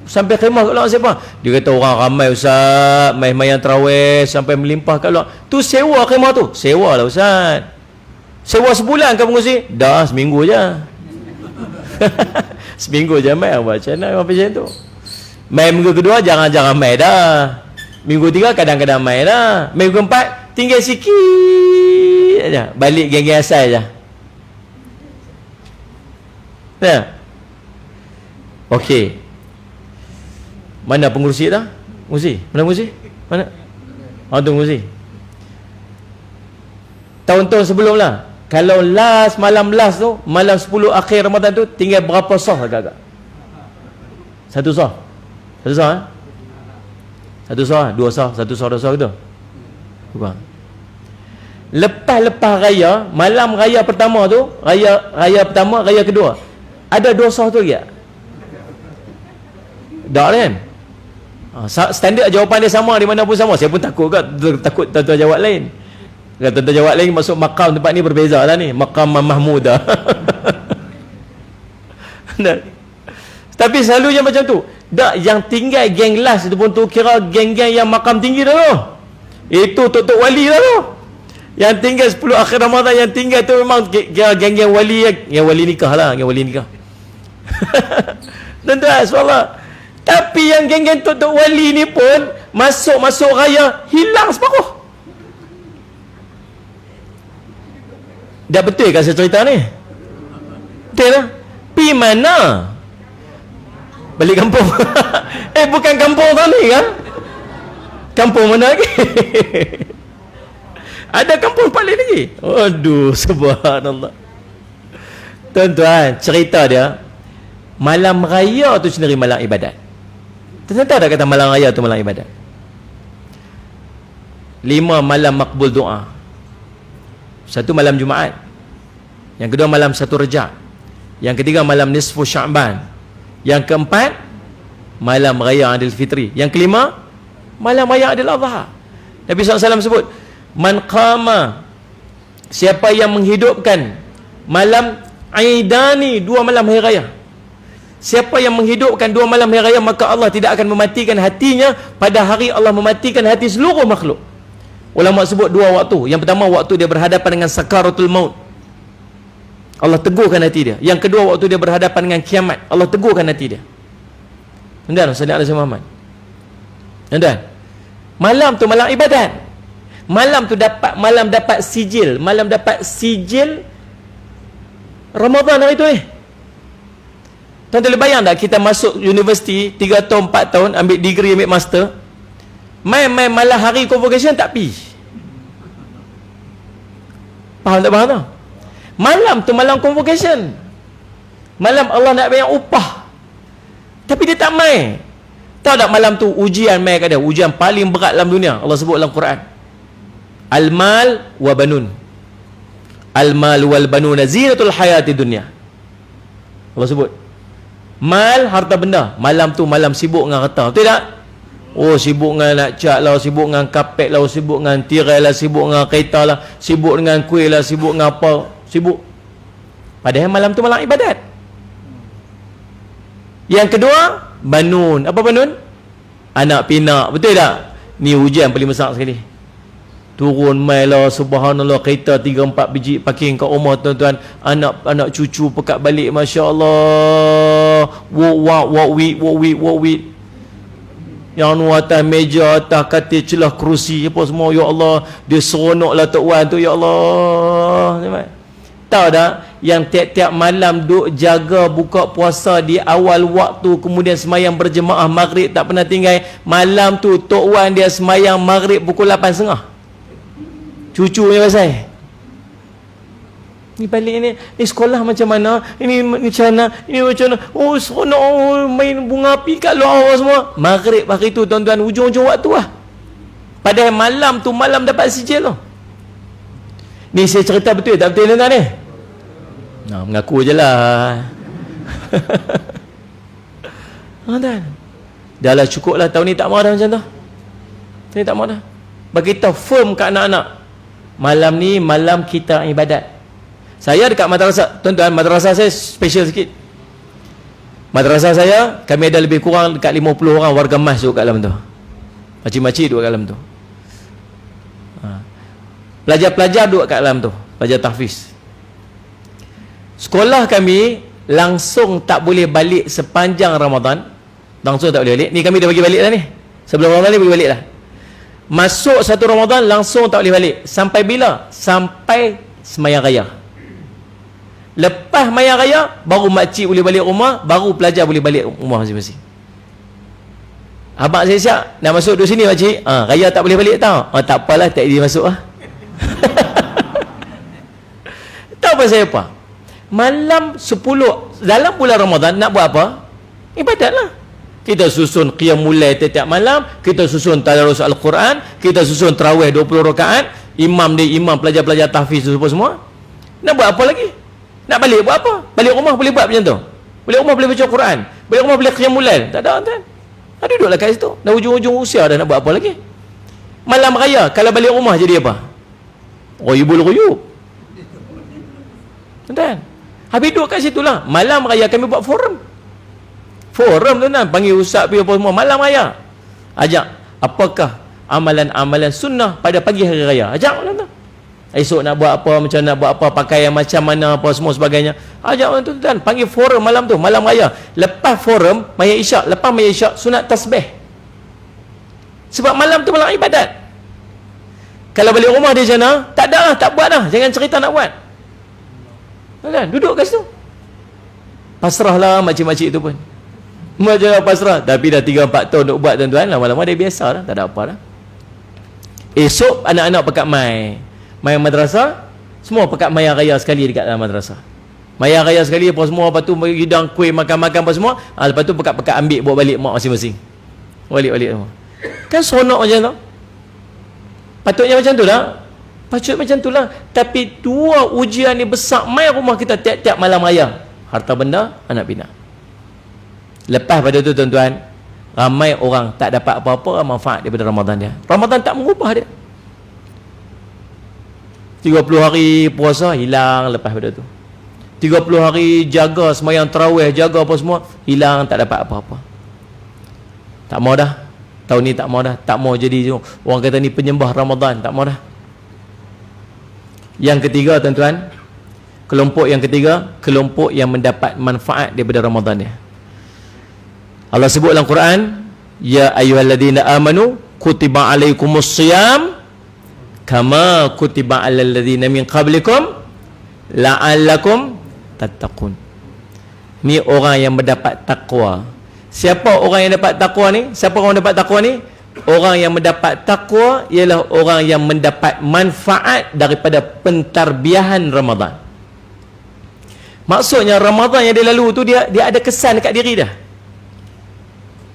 S1: sampai khemah kat luar siapa? Dia kata orang ramai ustaz, main tarawih sampai melimpah kat luar. Tu sewa khemah tu. Sewa lah ustaz. Sewa sebulan ke pengurusi? Dah seminggu je. Seminggu je main, macam mana macam tu. Mai minggu kedua jangan mai dah. Minggu tiga kadang-kadang mai dah. Minggu keempat tinggal sikit aja. Balik geng-geng asal aja. Ya. Okey. Mana pengurusi dah? Pengurusi? Mana pengurusi? Mana? Tu pengurusi. Tahun-tahun sebelum lah. Kalau malam last tu, malam 10 akhir Ramadan tu, tinggal berapa sah agak-agak? Satu sah? Satu sah eh? Satu sah? Dua sah? Satu sah, dua sah gitu? Bukan. Lepas raya, malam raya pertama tu, raya pertama, raya kedua, ada dua sah tu lagi tak? Tak kan? Standard jawapan dia sama di mana pun sama. Saya pun takut tuan-tuan jawab lain. Kalau tuan-tuan jawab lain masuk makam tempat ni berbeza lah ni. Makam Mahmudah. Tapi selalunya macam tu. Tak, yang tinggal geng last itu pun tu kira geng-geng yang makam tinggi dah tu. Itu tok-tok wali dah tu. Yang tinggal 10 akhir Ramadan yang tinggal tu memang kira geng-geng wali, yang wali nikah lah, yang wali nikah. Tuan-tuan, subhanallah. Tapi yang geng-geng tok-tok wali ni pun masuk raya hilang separuh. Dah betul kan saya cerita ni? Betul lah. Pi mana? Balik kampung. Bukan kampung tadi kan? Kampung mana lagi? Ada kampung balik lagi? Aduh, subhanallah. Tuan-tuan, cerita dia, malam raya tu sendiri malam ibadat. Tuan-tuan tahu tak kata malam raya tu malam ibadat? 5 malam makbul doa. Satu malam Jumaat. Yang kedua malam 1 Rejab. Yang ketiga malam nisfu Sya'ban. Yang keempat malam raya Aidil Fitri. Yang kelima malam raya Aidil Adha. Nabi SAW sebut, man qama, siapa yang menghidupkan malam Aidani, 2 malam hari raya. Siapa yang menghidupkan 2 malam hari raya, maka Allah tidak akan mematikan hatinya pada hari Allah mematikan hati seluruh makhluk. Ulama sebut 2 waktu. Yang pertama waktu dia berhadapan dengan sakaratul maut, Allah teguhkan hati dia. Yang kedua waktu dia berhadapan dengan kiamat, Allah teguhkan hati dia. Tuan-tuan, sallallahu alaihi wasallam. Tuan-tuan, malam tu malam ibadat. Malam tu dapat sijil, malam dapat sijil Ramadan hari tu Tuan-tuan bayang tak kita masuk universiti 3 tahun 4 tahun ambil degree, ambil master, main malam hari convocation tak pi. Faham tak faham tak? Malam tu malam convocation, malam Allah nak bayar upah, tapi dia tak main. Tahu tak malam tu ujian main kat dia, ujian paling berat dalam dunia. Allah sebut dalam Quran, al-mal wa banun, al-mal wal banuna zinatul hayati dunia. Allah sebut mal, harta benda. Malam tu malam sibuk dengan harta, betul tak? Oh, sibuk dengan nak cat lah, sibuk dengan kapet lah, sibuk dengan tirai lah, sibuk dengan kereta lah, sibuk dengan kuih lah, sibuk dengan apa, sibuk. Padahal malam tu malam ibadat. Yang kedua, banun. Apa banun? Anak pinak, betul tak? Ni ujian paling besar sekali. Turun mai lah, subhanallah, kereta 3-4 biji parking kat rumah tuan-tuan, anak cucu pekat balik, masya-Allah. Walk with. Yang nu atas meja, atas katil, celah kerusi apa semua, ya Allah, dia seronoklah Tok Wan tu, ya Allah. Tahu tak, yang tiap-tiap malam duk jaga buka puasa di awal waktu, kemudian semayang berjemaah maghrib tak pernah tinggal. Malam tu Tok Wan dia semayang maghrib pukul 8.30. Cucunya pasal ni balik ni sekolah macam mana, ini macam mana, ini macam mana, oh seronok, oh, main bunga api kat luar semua. Maghrib hari tu tuan-tuan, hujung-hujung waktu lah. Padahal malam tu malam dapat sijil tu. Ni saya cerita betul tak betul tuan-tuan ni? Nah, mengaku je lah. Tuan-tuan, dah lah cukup lah, tahun ni tak mahu dah macam tu. Tahun ni tak mahu dah. Bagi tahu firm kat anak-anak, malam ni malam kita ibadat. Saya dekat madrasah, tuan-tuan, madrasah saya special sikit. Madrasah saya, kami ada lebih kurang dekat 50 orang warga mas duduk kat dalam tu. Makcik-makcik duduk kat dalam tu. Pelajar-pelajar duduk kat dalam tu, pelajar tahfiz. Sekolah kami langsung tak boleh balik sepanjang Ramadan Langsung tak boleh balik. Ni kami dah bagi balik dah ni. Sebelum Ramadan ni bagi balik dah. Masuk satu Ramadan langsung tak boleh balik. Sampai bila? Sampai sembahyang raya. Lepas sembahyang raya, baru makcik boleh balik rumah, baru pelajar boleh balik rumah masing-masing. Abang saya siap nak masuk duduk sini makcik. Raya tak boleh balik tau. Tak apalah, tak dia masuk lah. Tahu pasal apa? Malam 10 dalam bulan Ramadan nak buat apa? Ibadat lah. Kita susun qiyamul lail setiap malam, kita susun tadarus al-Quran, kita susun tarawih 20 rakaat, imam pelajar-pelajar tahfiz semua. Nak buat apa lagi? Nak balik buat apa? Balik rumah boleh buat macam tu. Balik rumah boleh baca Quran, balik rumah boleh qiyamul lail. Tak ada kan? Ada duduklah kat situ. Dah hujung-hujung usia dah nak buat apa lagi? Malam raya kalau balik rumah jadi apa? Royubul ruyub. Kan? Habis duduk kat situ lah. Malam raya kami buat forum tu kan, panggil ustaz pergi apa semua malam raya. Ajak apakah amalan-amalan sunnah pada pagi hari raya. Ajak orang tu. Esok nak buat apa, macam nak buat apa, pakaian macam mana, apa semua sebagainya. Ajak orang tu kan, panggil forum malam tu, malam raya. Lepas forum maya isyak, lepas maya isyak sunat tasbih. Sebab malam tu malam ibadat. Kalau balik rumah dia sana, tak ada lah, tak buat dah. Jangan cerita nak buat. Kan? Duduk kat situ. Pasrahlah makcik-makcik tu pun. Macam pasrah. Tapi dah 3-4 tahun nak buat tuan-tuan, lama-lama dia biasa dah, tak ada apa dah. Esok anak-anak pekat mai madrasah, semua pekat maya raya sekali dekat dalam madrasah. Maya raya sekali apa semua, lepas tu hidang kuih, makan-makan apa semua, lepas tu pekat-pekat ambil bawa balik mak masing-masing. Balik-balik semua. Kan seronok macam tu. Patutnya macam tu lah. Patut macam tu lah. Tapi dua ujian ni besar mai rumah kita tiap-tiap malam raya. Harta benda, anak pinak. Lepas pada tu tuan-tuan, ramai orang tak dapat apa-apa manfaat daripada Ramadan dia. Ramadan tak mengubah dia. 30 hari puasa hilang lepas pada tu. 30 hari jaga sembahyang tarawih, jaga apa semua, hilang, tak dapat apa-apa. Tak mau dah. Tahun ni tak mau dah. Tak mau jadi orang kata ni penyembah Ramadan, tak mau dah. Yang ketiga tuan-tuan, kelompok yang ketiga, kelompok yang mendapat manfaat daripada Ramadan dia. Allah sebut dalam Quran, ya ayyuhalladzina amanu kutiba alaikumus shiyam kama kutiba alal ladzina min qablikum la'allakum tattaqun. Ni orang yang mendapat takwa. Siapa orang yang dapat takwa ni? Siapa orang yang dapat takwa ni? Orang yang mendapat takwa ialah orang yang mendapat manfaat daripada pentarbiahan Ramadan. Maksudnya Ramadan yang dia lalu tu dia ada kesan dekat diri dah.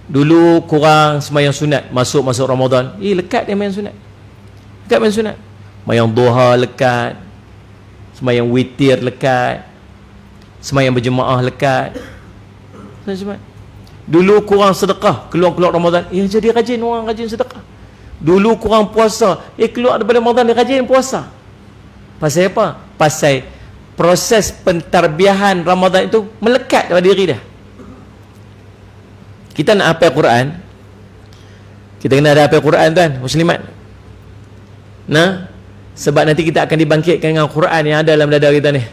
S1: Dulu kurang sembahyang sunat, masuk Ramadan, lekat dia main sunat. Lekat main sunat. Sembahyang duha lekat. Sembahyang witir lekat. Sembahyang berjemaah lekat. Dulu kurang sedekah, keluar Ramadan, jadi rajin, orang rajin sedekah. Dulu kurang puasa, keluar daripada Ramadan dia rajin puasa. Pasal apa? Pasal proses pentarbiahan Ramadan itu melekat dalam diri dia. Kita nak hafal Quran, kita kena ada hafal Quran tuan, muslimat. Nah, sebab nanti kita akan dibangkitkan dengan Quran yang ada dalam dada kita ni.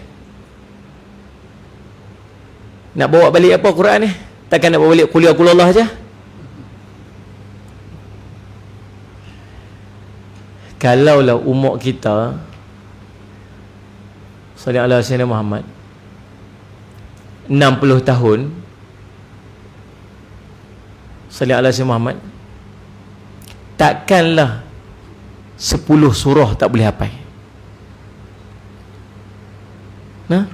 S1: Nak bawa balik apa Quran ni? Takkan nak bawa balik kuliah Allah saja. Kalaulah umur kita sallallahu alaihi wasallam Muhammad 60 tahun, sallallahu alaihi wasallam Muhammad, takkanlah 10 surah tak boleh hafal. Nah,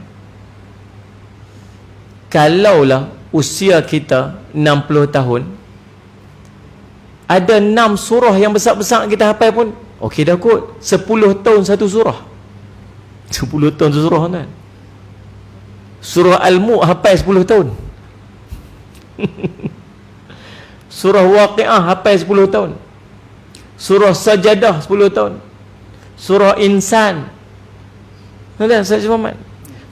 S1: kalaulah usia kita 60 tahun, ada 6 surah yang besar-besar kita hafal pun okey dah kot. 10 tahun satu surah, 10 tahun satu surah kan. Surah Al-Mulk hafal 10 tahun. Surah Waqiah hafal 10 tahun. Surah Sajadah 10 tahun. Surah Insan. Ada saya Muhammad.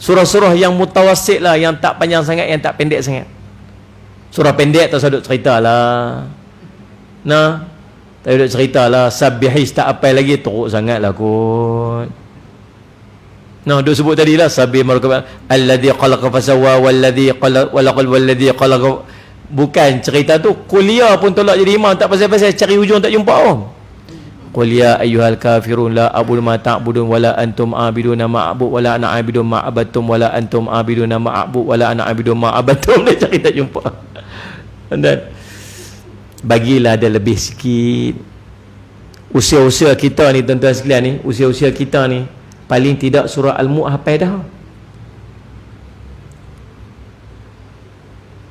S1: Surah-surah yang mutawassit lah, yang tak panjang sangat, yang tak pendek sangat. Surah pendek tak usah duk cerita lah. Nah, tak duk cerita lah. Sabihis tak apa lagi, teruk sangat lah kot. Nah, duk sebut tadi lah, sabih marukab alladhi khalaqa fasawwa walladhi khalaqa walladhi khalaqa Bukan cerita tu kuliah pun tolak jadi imam, tak pasal-pasal cari hujung tak jumpa om. Qul ya ayyuhal kafirun la a'budu ma ta'budun wala antum a'biduna ma a'bud wala ana a'budu ma abattum wala antum a'biduna ma a'bud wala ana a'budu ma abattum. Dia cari tak jumpa. Dan bagilah ada lebih sikit. Usia-usia kita ni tuan-tuan sekalian ni, usia-usia kita ni paling tidak surah Al-Mulk hafal dah.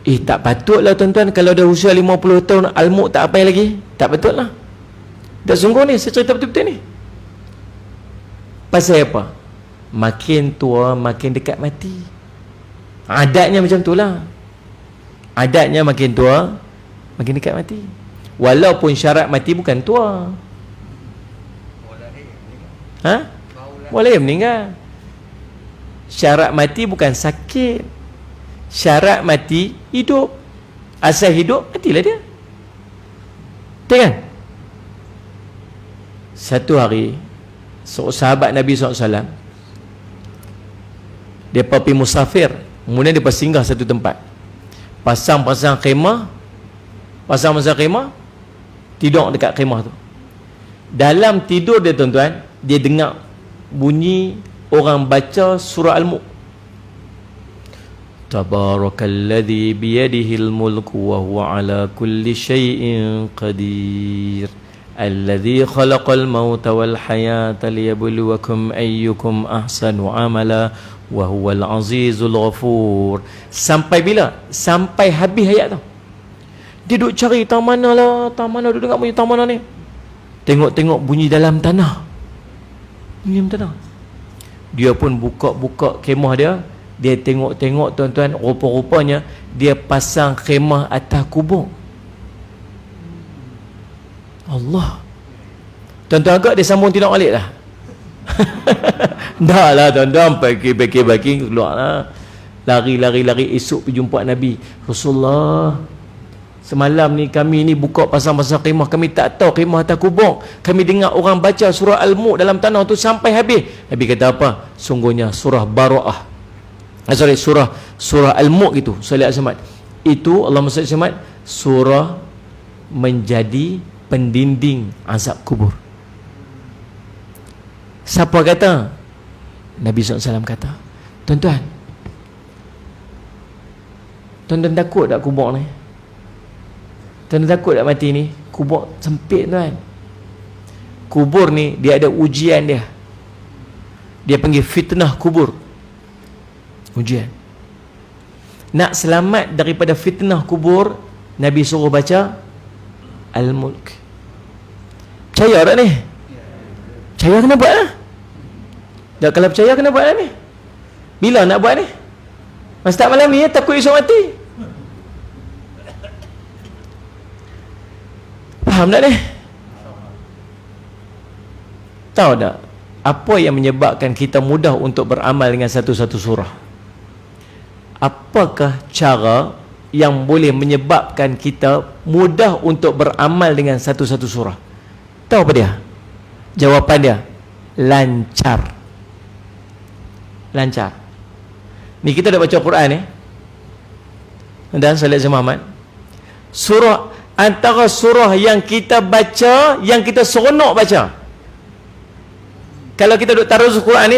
S1: Tak patutlah tuan-tuan kalau dah usia 50 tahun Al-Mulk tak hafal lagi. Tak patutlah. Tak sungguh ni, saya cerita betul-betul ni. Pasal apa? Makin tua makin dekat mati. Adatnya macam tu lah. Adatnya makin tua makin dekat mati. Walaupun syarat mati bukan tua. Boleh meninggal. Syarat mati bukan sakit. Syarat mati hidup. Asal hidup, matilah dia. Betul kan? Satu hari seorang sahabat Nabi SAW, dia pergi musafir. Kemudian dia singgah satu tempat, pasang khemah, tidur dekat khemah tu. Dalam tidur dia tuan-tuan, dia dengar bunyi orang baca surah Al-Mulk. Tabarakalladzi biyadihil mulku wa huwa ala kulli syai'in qadir. Alladzi khalaqal mauta wal hayata liyabluwakum ayyukum ahsanu amala wa huwal azizul ghafur. Sampai bila? Sampai habis ayat tu. Dia duduk cari tang mana lah, tang mana, duduk dengar bunyi tang mana ni. Tengok-tengok bunyi dalam tanah. Bunyi dalam tanah. Dia pun buka-buka kemah dia. Dia tengok-tengok tuan-tuan, rupa-rupanya dia pasang khemah atas kubur. Allah. Tuan-tuan agak dia sambung tidak balik lah. Dah lah tuan-tuan, pagi keluar lah. Lari. Esok pergi jumpa Nabi. Rasulullah, semalam ni kami ni buka pasang-pasang khemah, kami tak tahu khemah atas kubur. Kami dengar orang baca surah Al-Mulk dalam tanah tu sampai habis. Nabi kata apa? Sungguhnya surah Bara'ah. Surah Al-Mulk itu, Salih Al-Samad. Itu Allahumma salli Samad, surah menjadi pendinding azab kubur. Siapa kata? Nabi SAW kata. Tuan-tuan takut tak kubur ni? Tuan-tuan takut tak mati ni? Kubur sempit tuan. Kubur ni dia ada ujian dia. Dia panggil fitnah kubur. Ujian. Nak selamat daripada fitnah kubur, Nabi suruh baca Al-Mulk. Percaya tak ni? Percaya kena buat lah. Tak, kalau percaya kena buat lah ni. Bila nak buat ni? Masa tak malam ni ya, takut esok mati. Faham tak ni? Tahu tak apa yang menyebabkan kita mudah untuk beramal dengan satu-satu surah? Apakah cara yang boleh menyebabkan kita mudah untuk beramal dengan satu-satu surah? Tahu apa dia? Jawapan dia, lancar. Ni kita dah baca Quran ni, dan Salih Muhammad, surah, antara surah yang kita baca, yang kita seronok baca. Kalau kita duduk tadarus Quran ni,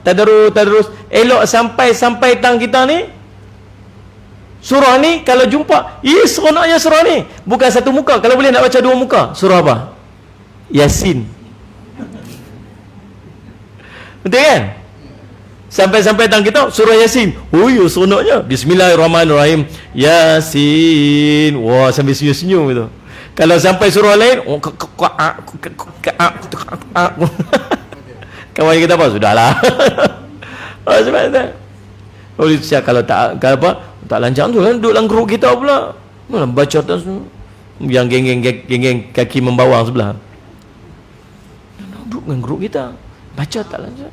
S1: tadarus elok sampai tang kita ni, surah ni kalau jumpa, seronoknya surah ni. Bukan satu muka, kalau boleh nak baca dua muka. Surah apa? Yasin. Betul kan? Sampai tang kita surah Yasin. Oh ya, seronoknya. Bismillahirrahmanirrahim. Yasin. Wah, sambil senyum-senyum gitu. Kalau sampai surah lain, kawan kita apa? Sudahlah. Sebab tu. Oleh itu kalau tak lancar tu kan, duduk dalam geruk kita pula. Baca atas yang geng-geng kaki membawang sebelah. Duduk dengan geruk kita. Baca tak lancar.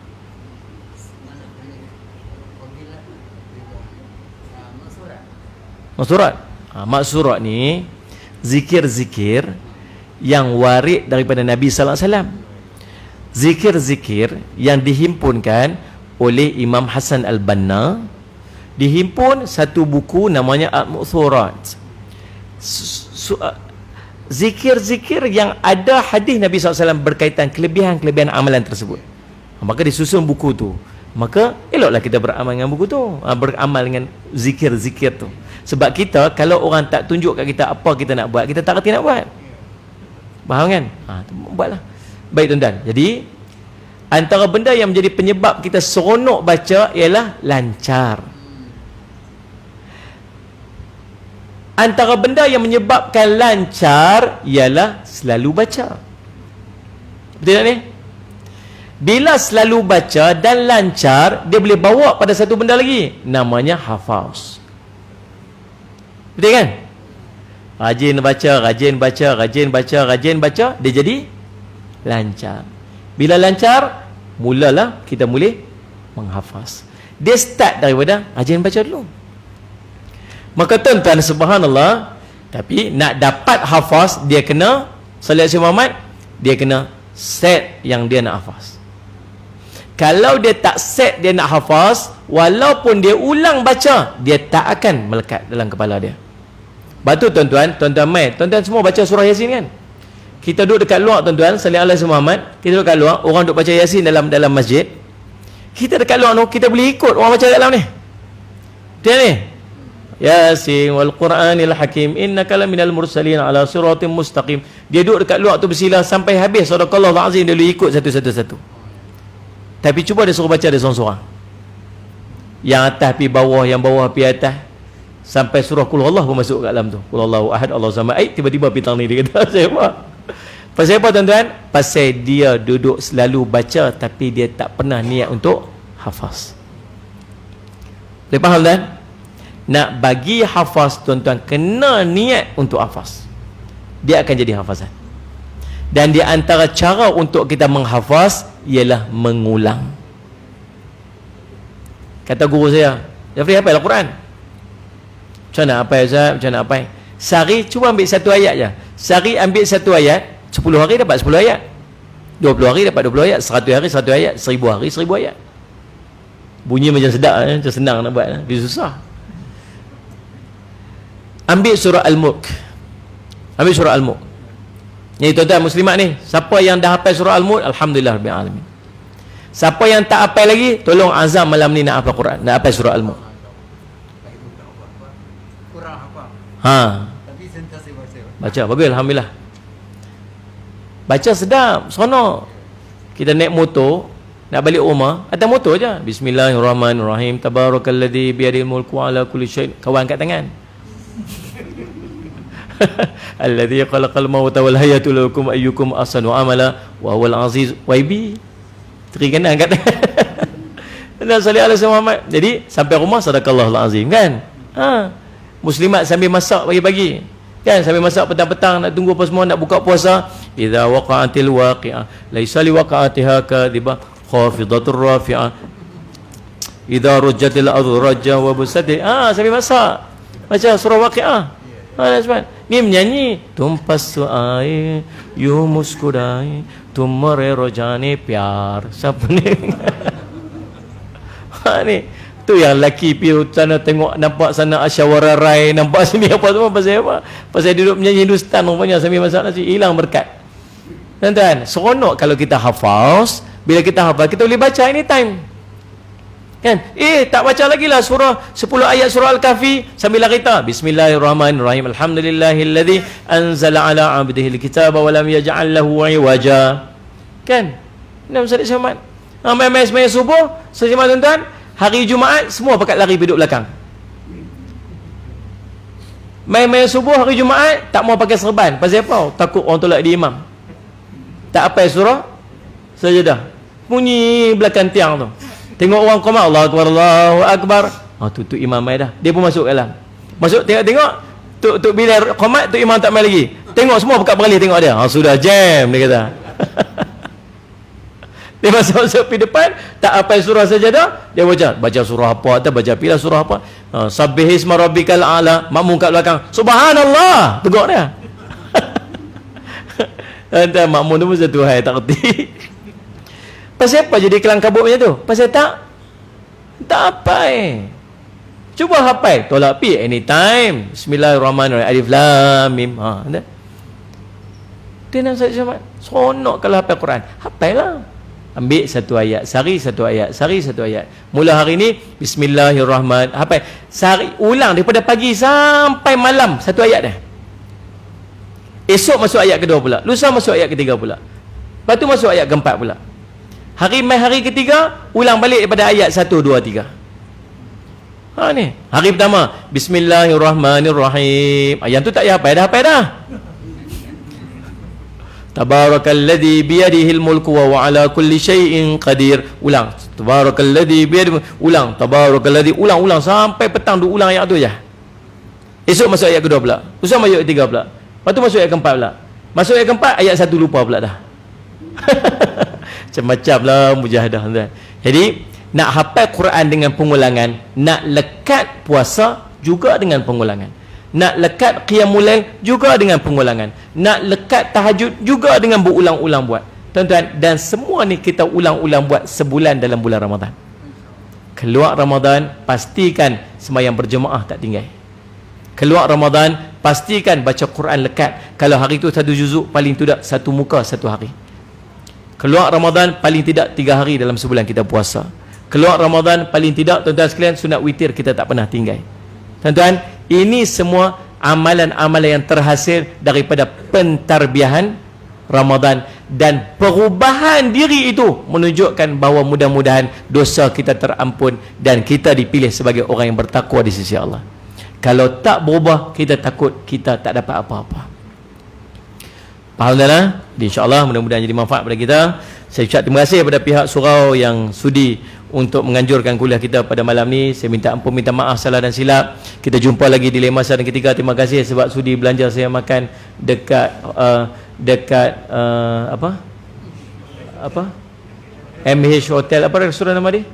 S1: Maksurat ni zikir-zikir yang warid daripada Nabi sallallahu alaihi wasallam. Zikir-zikir yang dihimpunkan oleh Imam Hasan Al-Banna dihimpun satu buku namanya Al-Mu'thurat. Zikir-zikir yang ada hadis Nabi SAW berkaitan kelebihan-kelebihan amalan tersebut. Maka disusun buku tu. Maka eloklah kita beramal dengan buku tu, beramal dengan zikir-zikir tu. Sebab kita, kalau orang tak tunjuk kat kita apa kita nak buat, kita tak reti nak buat. Faham kan? Buatlah. Baik tuan-tuan. Jadi antara benda yang menjadi penyebab kita seronok baca ialah lancar. Antara benda yang menyebabkan lancar ialah selalu baca. Betul tak ni? Bila selalu baca dan lancar, dia boleh bawa pada satu benda lagi, namanya hafaz. Betul kan? Rajin baca, rajin baca, rajin baca, rajin baca, dia jadi lancar. Bila lancar, mulalah kita boleh menghafaz. Dia start daripada rajin baca dulu. Maka tuan-tuan, subhanallah, tapi nak dapat hafaz, dia kena salih Muhammad, dia kena set yang dia nak hafaz. Kalau dia tak set dia nak hafaz, walaupun dia ulang baca, dia tak akan melekat dalam kepala dia. Batu tuan-tuan, tuan-tuan semua baca surah Yasin kan? Kita duduk dekat luar tuan-tuan, salih alaihi Muhammad, kita duduk dekat luar, orang duduk baca Yasin dalam masjid. Kita dekat luar tu, kita boleh ikut orang baca kat dalam ni. Dia ni, Yasin wal Quranil Hakim innaka laminal mursalin ala siratim mustaqim. Dia duduk dekat luar tu bersila sampai habis sadaqallahul azim, dia boleh ikut satu-satu. Tapi cuba dia suruh baca dia seorang-seorang. Yang atas pi bawah, yang bawah pi atas, sampai surah Qul Huwallah pun masuk kat dalam tu. Qul Huwallahu ahad, Allahu samad. Tiba-tiba bintang ni dia kata, pasal apa? Pasal apa tuan-tuan? Pasal dia duduk selalu baca tapi dia tak pernah niat untuk hafaz. Boleh faham tuan? Nak bagi hafaz tuan-tuan, kena niat untuk hafaz. Dia akan jadi hafazan. Dan di antara cara untuk kita menghafaz ialah mengulang. Kata guru saya, Jafri hafal Al-Quran. Macam mana hafal Ustaz? Macam mana hafal? Sehari cuba ambil satu ayat je. Sehari ambil satu ayat, 10 hari dapat 10 ayat. 20 hari dapat 20 ayat, 100 hari 100 ayat, 1000 hari 1000 ayat. Bunyi macam sedap, macam senang nak buat, tapi susah. Ambil surah Al-Mulk. Ambil surah Al-Mulk. Jadi tuan-tuan muslimat ni, siapa yang dah hafal surah Al-Mulk, alhamdulillah rabbil alamin. Siapa yang tak hafal lagi, tolong azam malam ni nak hafal Quran, nak hafal surah Al-Mulk.
S2: Kurang hafal. Tapi sentiasa baca.
S1: Baca, bagus alhamdulillah. Baca sedap, seronok. Kita naik motor, nak balik rumah, atas motor je. Bismillahirrahmanirrahim. Tabarakalladzi biyadil mulku ala kulli syai'. Kawan kat tangan. Alladzi khalaqal mauta wal hayata lakum ayyukum ahsanu amala wa huwal aziz YB. Teri kanan kat dan salih alaihi Muhammad. Jadi sampai rumah sadaqallahul azim kan? Muslimat sambil masak pagi-pagi. Kan sambil masak petang-petang nak tunggu apa semua nak buka puasa. Idza waqa'atil waqi'ah laisa liwaqa'atiha kadhibah khafidatur rafi'ah. Idza rujjatil ardu rajja wa busati. Sambil masak baca surah Waqi'ah. Ni menyanyi tumpas air you muskuraye tumare rojane pyar. Siapa ni? Ni tu yang lelaki pergi sana tengok, nampak sana asyawara rai, nampak sini apa semua. Pasal apa? Pasal duduk menyanyi Hindustan rupanya sambil masak nasi. Hilang berkat. Tuan-tuan, seronok kalau kita hafaz. Bila kita hafaz, kita boleh baca anytime. Kan? Tak baca lagi lah surah 10 ayat surah Al-Kahfi sambil kita Bismillahirrahmanirrahim. Alhamdulillahilladzi anzala ala 'abdihi al-kitaba wa lam yaj'al lahu 'iwaja. Kan? Nama Ustaz Syahmat. Mai subuh, sejemaah tuan-tuan, hari Jumaat semua pakat lari duduk belakang. Mai subuh hari Jumaat tak mau pakai serban. Pasal apa? Takut orang tolak dia imam. Tak apa surah sajadah. Bunyi belakang tiang tu. Tengok orang qomat, Allahu akbar, Allahu akbar. Tu imam mai dah. Dia pun masuk dalam. Masuk tengok tu bila qomat tu imam tak mai lagi. Tengok semua buka beralih tengok dia. Sudah jam dia kata. Dia masuk pergi depan, tak apa surah sajadah, dia baca surah apa, baca pilah surah apa. Sabbihisma rabbikal a'la. Makmum kat belakang, subhanallah, tegak dia. Dan makmum tu pun satu hai tak reti. Pasal apa jadi kelang kabut macam tu? Pasal tak apa Cuba hafal, tolak pi anytime. Bismillahirrahmanirrahim. Alif lam mim. Ada. Dia nak saya cakap, seronok kalau hafal Quran. Hafal lah. Ambil satu ayat, sehari satu ayat, sehari satu ayat. Mula hari ni Bismillahirrahmanirrahim. Hafal. Sehari ulang daripada pagi sampai malam satu ayat dah. Esok masuk ayat kedua pula. Lusa masuk ayat ketiga pula. Lepas tu masuk ayat keempat pula. Hari ketiga ulang balik daripada ayat 1 2 3. Ni. Hari pertama Bismillahirrahmanirrahim. Yang tu tak payah hafal dah, hafal dah. Tabarakalladzi biyadihil mulku wa ala kulli syai'in qadir. Ulang. Tabarakalladzi biyadihi. Ulang. Tabarakalladzi. Ulang sampai petang duk ulang ayat tu je. Esok masuk ayat kedua pula. Usah masuk ayat ketiga pula. Lepas tu masuk ayat keempat pula. Masuk ayat keempat, ayat 1 lupa pula dah. Macam-macam lah mujahadah tuan. Jadi nak hafal Quran dengan pengulangan, nak lekat puasa juga dengan pengulangan, nak lekat qiyamul lail juga dengan pengulangan, nak lekat tahajud juga dengan berulang-ulang buat. Tuan-tuan, dan semua ni kita ulang-ulang buat sebulan dalam bulan Ramadan. Keluar Ramadan, pastikan sembahyang berjemaah tak tinggal. Keluar Ramadan, pastikan baca Quran lekat. Kalau hari tu satu juzuk, paling tidak satu muka satu hari. Keluar Ramadan, paling tidak 3 hari dalam sebulan kita puasa. Keluar Ramadan, paling tidak tuan-tuan sekalian, sunat witir kita tak pernah tinggal. Tuan-tuan, ini semua amalan-amalan yang terhasil daripada pentarbiahan Ramadan, dan perubahan diri itu menunjukkan bahawa mudah-mudahan dosa kita terampun dan kita dipilih sebagai orang yang bertakwa di sisi Allah. Kalau tak berubah, kita takut kita tak dapat apa-apa. Faham tak? InsyaAllah mudah-mudahan jadi manfaat pada kita. Saya ucap terima kasih kepada pihak surau yang sudi untuk menganjurkan kuliah kita pada malam ni. Saya minta ampun, minta maaf salah dan silap. Kita jumpa lagi di lain masa dan ketika. Terima kasih sebab sudi belanja saya makan dekat MH Hotel. Apa restoran nama dia?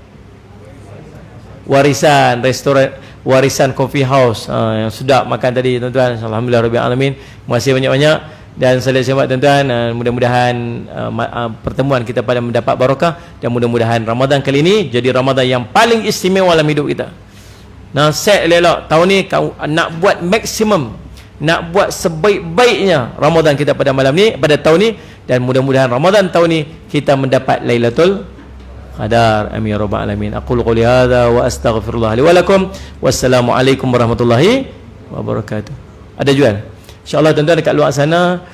S1: Warisan, restoran Warisan Coffee House, yang sedap makan tadi tuan-tuan. Alhamdulillah rabbil alamin. Terima kasih banyak-banyak. Dan saya selamat tuan-tuan, mudah-mudahan pertemuan kita pada mendapat barakah, dan mudah-mudahan Ramadan kali ini jadi Ramadan yang paling istimewa dalam hidup kita. Set elok tahun ni nak buat maksimum, nak buat sebaik-baiknya Ramadan kita pada malam ni, pada tahun ni, dan mudah-mudahan Ramadan tahun ni kita mendapat Lailatul Qadar. Amin ya rabbal alamin. Aqulu qouli hadza wa astaghfirullah li wa lakum. Wassalamualaikum warahmatullahi wabarakatuh. Ada jual? InsyaAllah tuan-tuan dekat luar sana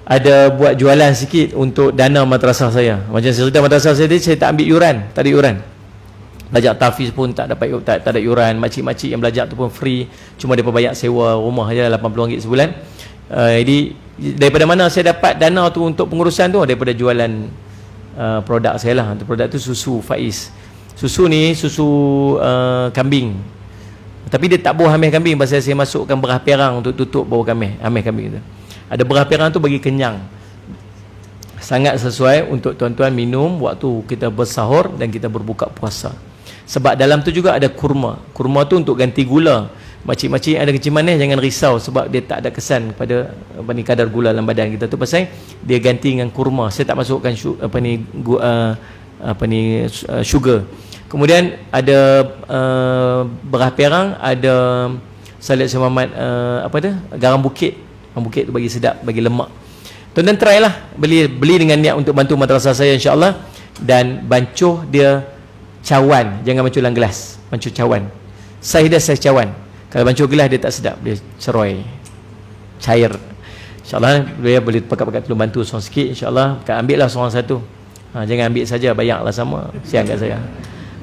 S1: ada buat jualan sikit untuk dana madrasah saya. Macam saya cerita madrasah saya tadi, saya tak ambil yuran, tak ada yuran. Belajar tahfiz pun tak dapat, tak ada yuran. Makcik-makcik yang belajar tu pun free, cuma dia bayar sewa rumah je RM80 sebulan. Jadi daripada mana saya dapat dana tu untuk pengurusan tu? Daripada jualan produk saya lah. Produk tu susu Faiz. Susu ni susu kambing, tapi dia tak bau hamil kambing. Pasal saya masukkan berah perang untuk tutup bau hamil kambing tu. Ada berah perang tu bagi kenyang, sangat sesuai untuk tuan-tuan minum waktu kita bersahur dan kita berbuka puasa. Sebab dalam tu juga ada kurma. Kurma tu untuk ganti gula. Makcik-makcik ada kencing manis jangan risau, sebab dia tak ada kesan pada kadar gula dalam badan kita tu, pasal dia ganti dengan kurma. Saya tak masukkan sugar. Kemudian ada berah perang, ada salad semamat, garam bukit. Garam bukit tu bagi sedap, bagi lemak. Tuan-tuan try lah, beli dengan niat untuk bantu madrasah saya insya-Allah. Dan bancuh dia cawan, jangan bancuh dalam gelas, bancuh cawan. Saiz dia saiz cawan. Kalau bancuh gelas dia tak sedap, dia ceroy, cair. InsyaAllah dia boleh pakat-pakat tolong bantu seorang sikit insyaAllah. Ambil lah seorang satu. Jangan ambil saja, banyak lah sama, siang kat saya.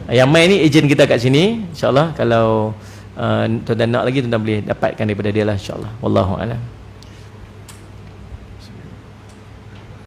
S1: Yang main ni ejen kita kat sini insyaAllah. Kalau tuan-tuan nak lagi, tuan-tuan boleh dapatkan daripada dia lah insyaAllah. Wallahu a'lam.